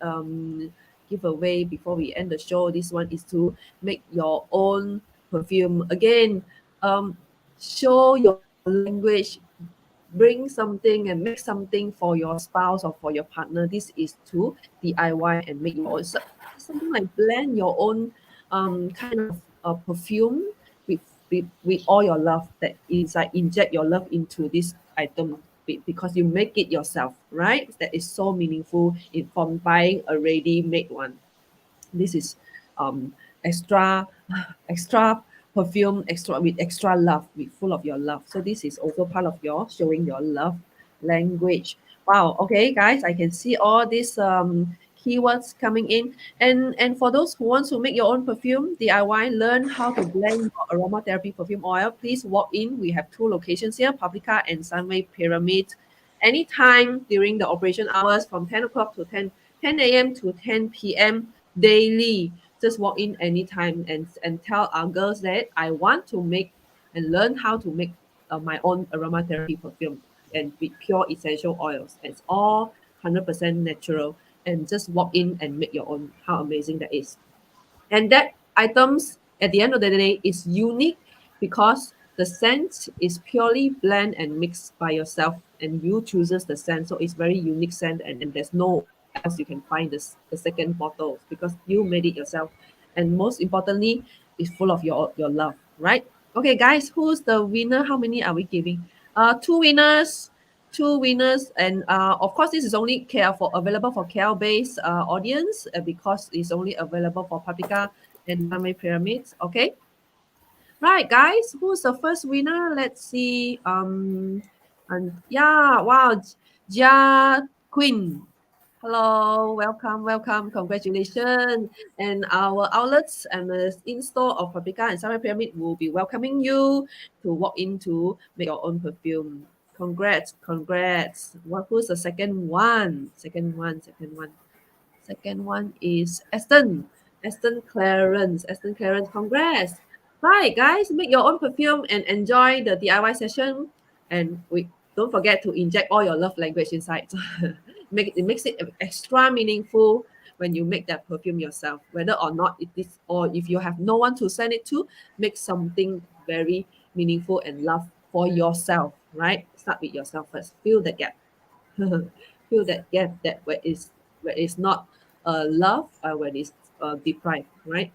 giveaway before we end the show? This one is to make your own perfume. Again, show your language, bring something and make something for your spouse or for your partner. This is to DIY and make your own. So, something like blend your own kind of perfume with all your love that inside. Inject your love into this item because you make it yourself, right? That is so meaningful in from buying a ready-made one. This is um extra extra perfume, extra love, with full of your love. So this is also part of your showing your love language. Wow, okay guys, I can see all these keywords coming in. And for those who want to make your own perfume DIY, learn how to blend your aromatherapy perfume oil, please walk in. We have two locations here, Paprika and Sunway Pyramid. Anytime during the operation hours from 10 o'clock to 10 a.m. to 10 p.m. daily. Just walk in anytime and tell our girls that I want to make and learn how to make my own aromatherapy perfume and with pure essential oils. It's all 100% natural. And just walk in and make your own. How amazing that is. And that items at the end of the day is unique because the scent is purely blend and mixed by yourself and you chooses the scent. So it's very unique scent and there's nowhere else you can find the second bottle because you made it yourself. And most importantly, it's full of your love, right? Okay, guys, who's the winner? How many are we giving? Two winners, and of course this is only KL for available for KL based audience because it's only available for Paprika and Sunway Pyramids. Okay, right, guys, who's the first winner? Let's see. And yeah, wow, Ja Queen. Hello, welcome, congratulations. And our outlets and the in-store of Paprika and Sunway Pyramid will be welcoming you to walk into make your own perfume. Congrats. Who's the second one? Second one is Aston Clarence, congrats. Right, guys, make your own perfume and enjoy the DIY session. And we don't forget to inject all your love language inside. It makes it extra meaningful when you make that perfume yourself, whether or not it is, or if you have no one to send it to, make something very meaningful and love for yourself, right? Start with yourself first. Fill the gap. Fill that gap that where it's not love when it's deprived, right?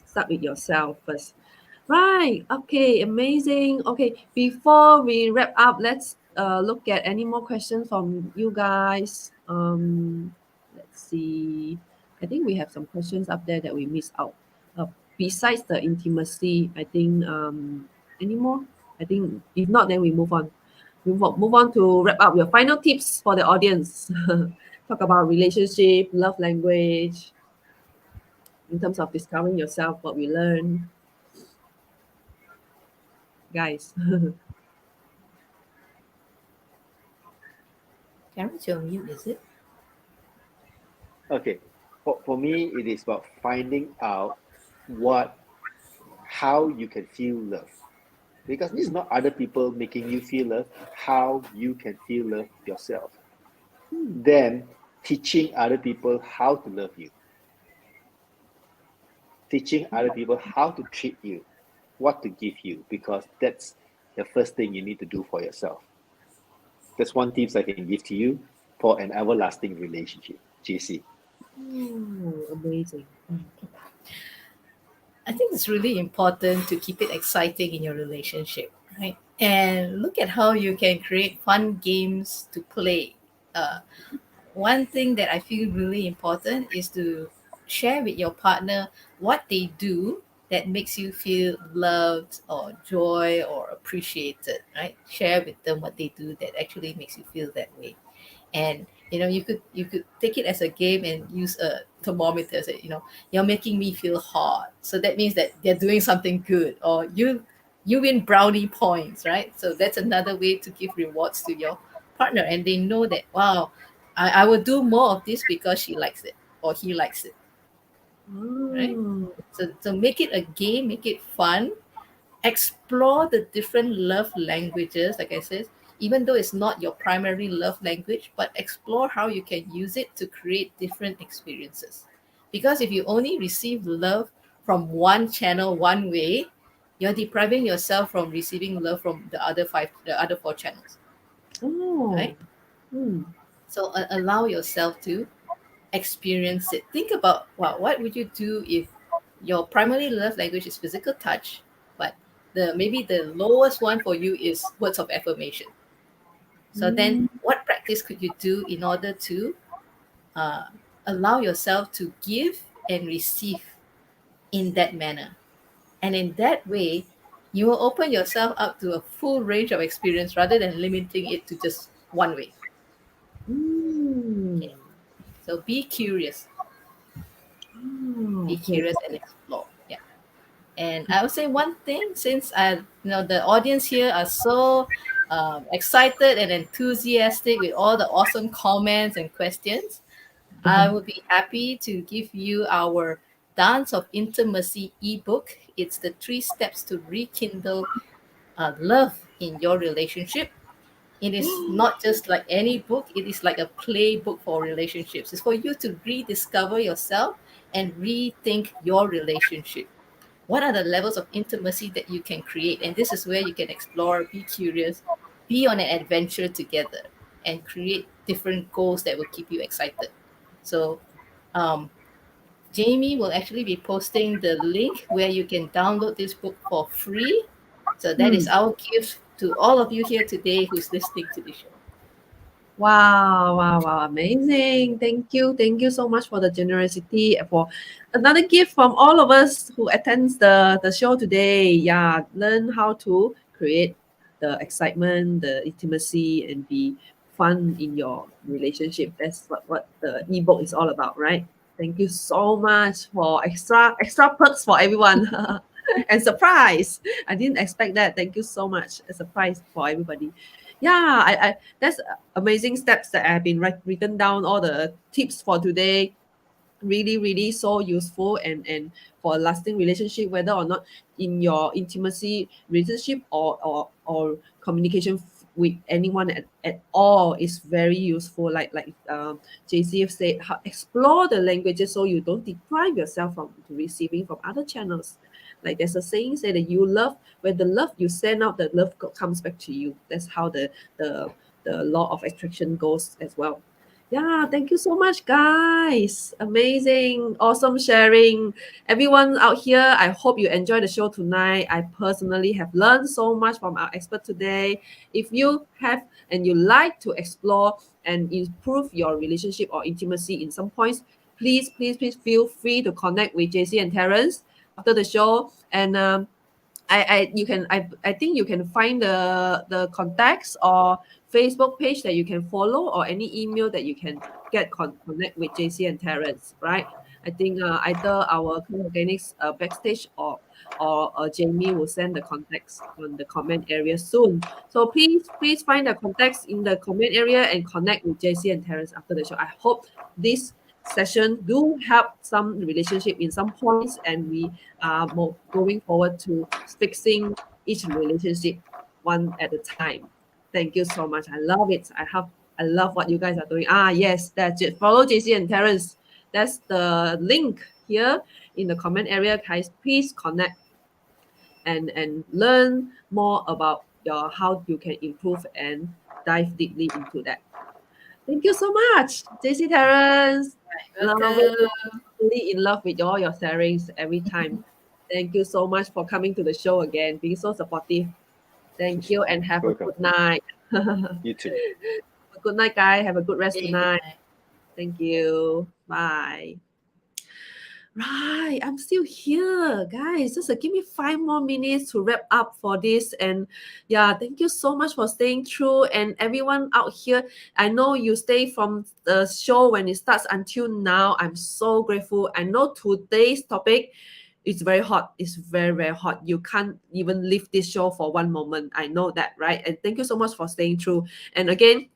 Start with yourself first. Right. Okay. Amazing. Okay. Before we wrap up, let's look at any more questions from you guys. Let's see. I think we have some questions up there that we missed out. Besides the intimacy, I think any more? I think if not, then we move on. Move on to wrap up your final tips for the audience. Talk about relationship, love language, in terms of discovering yourself, what we learn, guys. Terrence, you're on mute, is it? Okay. For me, it is about finding out what how you can feel love. Because it's not other people making you feel love, how you can feel love yourself. Hmm. Then teaching other people how to love you, teaching other people how to treat you, what to give you, because that's the first thing you need to do for yourself. That's one tips I can give to you for an everlasting relationship, JC. Amazing. I think it's really important to keep it exciting in your relationship, right? And look at how you can create fun games to play. One thing that I feel really important is to share with your partner what they do that makes you feel loved or joy or appreciated, right? Share with them what they do that actually makes you feel that way. And you could take it as a game and use a thermometer. Say, you're making me feel hot, so that means that they're doing something good, or you win brownie points, right? So that's another way to give rewards to your partner, and they know that, wow, I will do more of this because she likes it or he likes it, right? Oh. So make it a game, make it fun, explore the different love languages, like I said, even though it's not your primary love language, but explore how you can use it to create different experiences. Because if you only receive love from one channel one way, you're depriving yourself from receiving love from the other four channels, Oh. right? Hmm. So allow yourself to experience it. Think about, wow, what would you do if your primary love language is physical touch, but the maybe the lowest one for you is words of affirmation. So then, Hmm. what practice could you do in order to uh, allow yourself to give and receive in that manner? And in that way, you will open yourself up to a full range of experience rather than limiting it to just one way. Hmm. Okay. So Oh, be okay. curious and explore. Yeah. And I would say one thing, since the audience here are so excited and enthusiastic with all the awesome comments and questions, I would be happy to give you our Dance of Intimacy ebook. It's the 3 steps to rekindle love in your relationship. It is not just like any book, it is like a playbook for relationships. It's for you to rediscover yourself and rethink your relationship. What are the levels of intimacy that you can create? And this is where you can explore, be curious, be on an adventure together, and create different goals that will keep you excited. So um, Jamie will actually be posting the link where you can download this book for free. So that Hmm. is our gift to all of you here today who's listening to the show. Wow, wow, wow, amazing. Thank you so much for the generosity, for another gift from all of us who attends the show today. Yeah, learn how to create the excitement, the intimacy, and be fun in your relationship. That's what the ebook is all about, right? Thank you so much for extra perks for everyone. And surprise. I didn't expect that. Thank you so much. A surprise for everybody. Yeah, I that's amazing steps that have been written down, all the tips for today. Really, really so useful, and for a lasting relationship, whether or not in your intimacy relationship, or communication with anyone at all, is very useful. Like JC have said, explore the languages so you don't deprive yourself from receiving from other channels. Like there's a saying say that you love, when the love you send out, the love comes back to you. That's how the the law of attraction goes as well. Yeah, thank you so much, guys. Amazing, awesome sharing. Everyone out here, I hope you enjoy the show tonight. I personally have learned so much from our expert today. If you have and you like to explore and improve your relationship or intimacy in some points, please, please, please feel free to connect with JC and Terence after the show. And I think you can find the contacts or Facebook page that you can follow, or any email that you can get connect with JC and Terence, right? I think either our organics backstage, or Jamie will send the contacts on the comment area soon. So please find the contacts in the comment area and connect with JC and Terence after the show. I hope this session do help some relationship in some points, and we are more going forward to fixing each relationship one at a time. Thank you so much. I love it. I love what you guys are doing. Ah, yes, that's it. Follow JC and Terence. That's the link here in the comment area. Guys, please connect and learn more about your how you can improve and dive deeply into that. Thank you so much, JC Terence. Loving, Welcome. really in love with all your sharings every time. Thank you so much for coming to the show again, being so supportive. Thank you and have a Welcome. good night. Have You too. a good night, guys. Have a good rest Okay, good tonight. night. Thank you. Bye. Right, I'm still here, guys. Just give me 5 more minutes to wrap up for this. And yeah, thank you so much for staying through. And everyone out here, I know you stay from the show when it starts until now. I'm so grateful. I know today's topic is very hot. It's very, very hot. You can't even leave this show for one moment. I know that, right? And thank you so much for staying through. And again,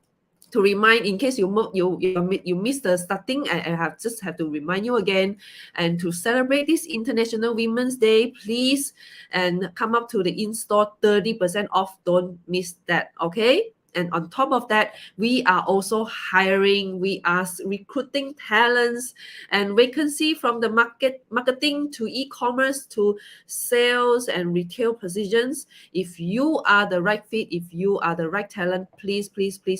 to remind, in case you missed the starting, I have to remind you again. And to celebrate this International Women's Day, please and come up to the in-store 30% off. Don't miss that, okay? And on top of that, we are also hiring, we are recruiting talents and vacancy from the marketing to e-commerce to sales and retail positions. If you are the right fit, if you are the right talent, please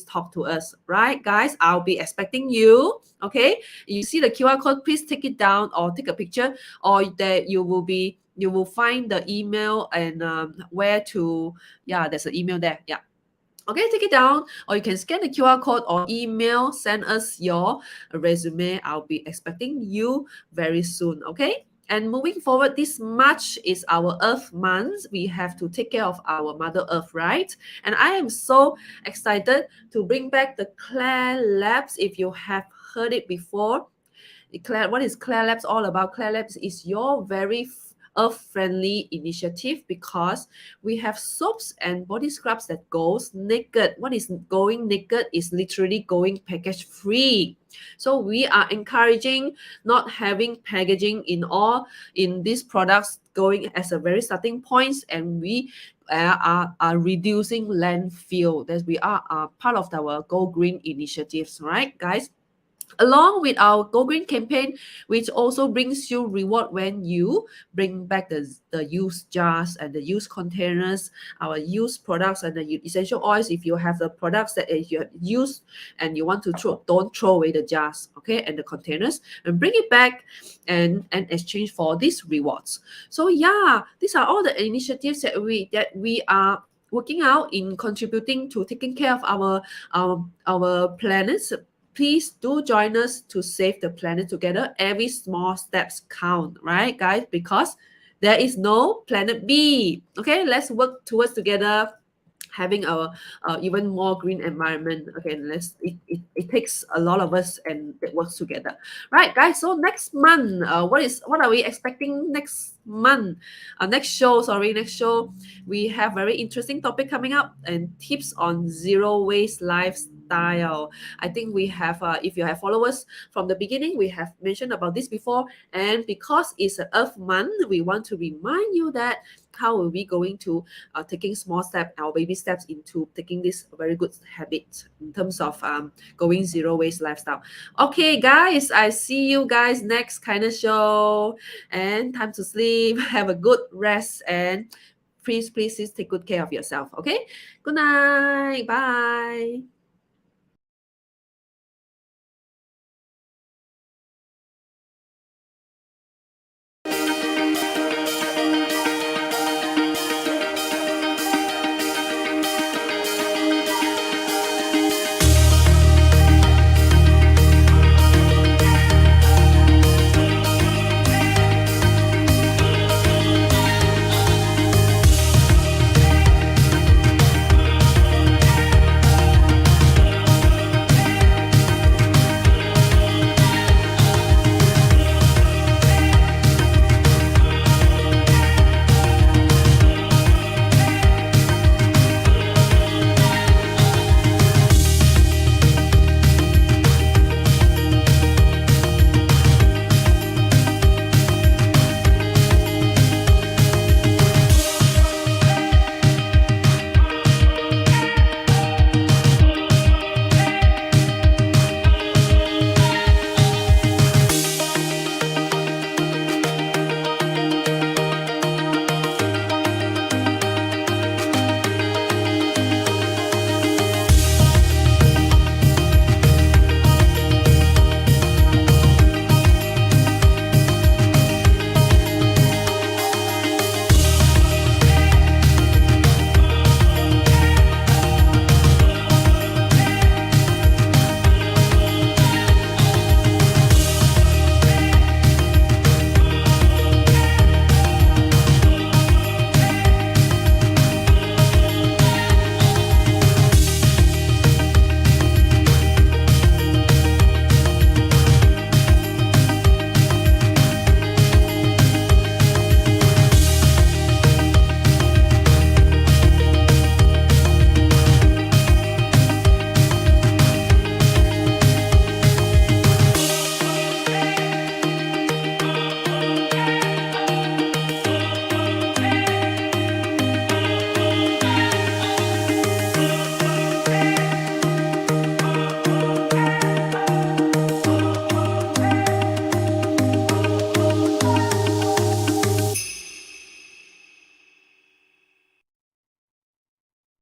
talk to us, right, guys? I'll be expecting you, okay? You see the QR code, please take it down or take a picture, or that you will find the email and where to, yeah, there's an email there, yeah. Okay, take it down, or you can scan the QR code or email, send us your resume. I'll be expecting you very soon, okay? And moving forward, this March is our Earth month. We have to take care of our Mother Earth, right? And I am so excited to bring back the Claire Labs. If you have heard it before, what is Claire Labs all about? Claire Labs is your very earth-friendly initiative because we have soaps and body scrubs that goes naked. What is going naked is literally going package free. So we are encouraging not having packaging in these products going as a very starting points, and we are reducing landfill. That we are part of our Go Green initiatives, right, guys? Along with our Go Green campaign, which also brings you reward when you bring back the used jars and the used containers, our used products and the essential oils. If you have the products that you have used and you want to throw, don't throw away the jars, okay, and the containers, and bring it back and exchange for these rewards. So yeah, these are all the initiatives that we are working out in contributing to taking care of our planets. Please do join us to save the planet together. Every small steps count, right, guys? Because there is no planet B. Okay, let's work towards together having our even more green environment. Okay, it takes a lot of us and it works together, right, guys? So next month, what are we expecting next month? Next show, we have very interesting topic coming up and tips on zero waste lifestyle. I think we have, if you have followers from the beginning, we have mentioned about this before. And because it's an Earth month, we want to remind you that how are we going to taking small steps, our baby steps into taking this very good habit in terms of going zero waste lifestyle. Okay, guys, I see you guys next kind of show, and time to sleep. Have a good rest, and please take good care of yourself. Okay, good night, bye.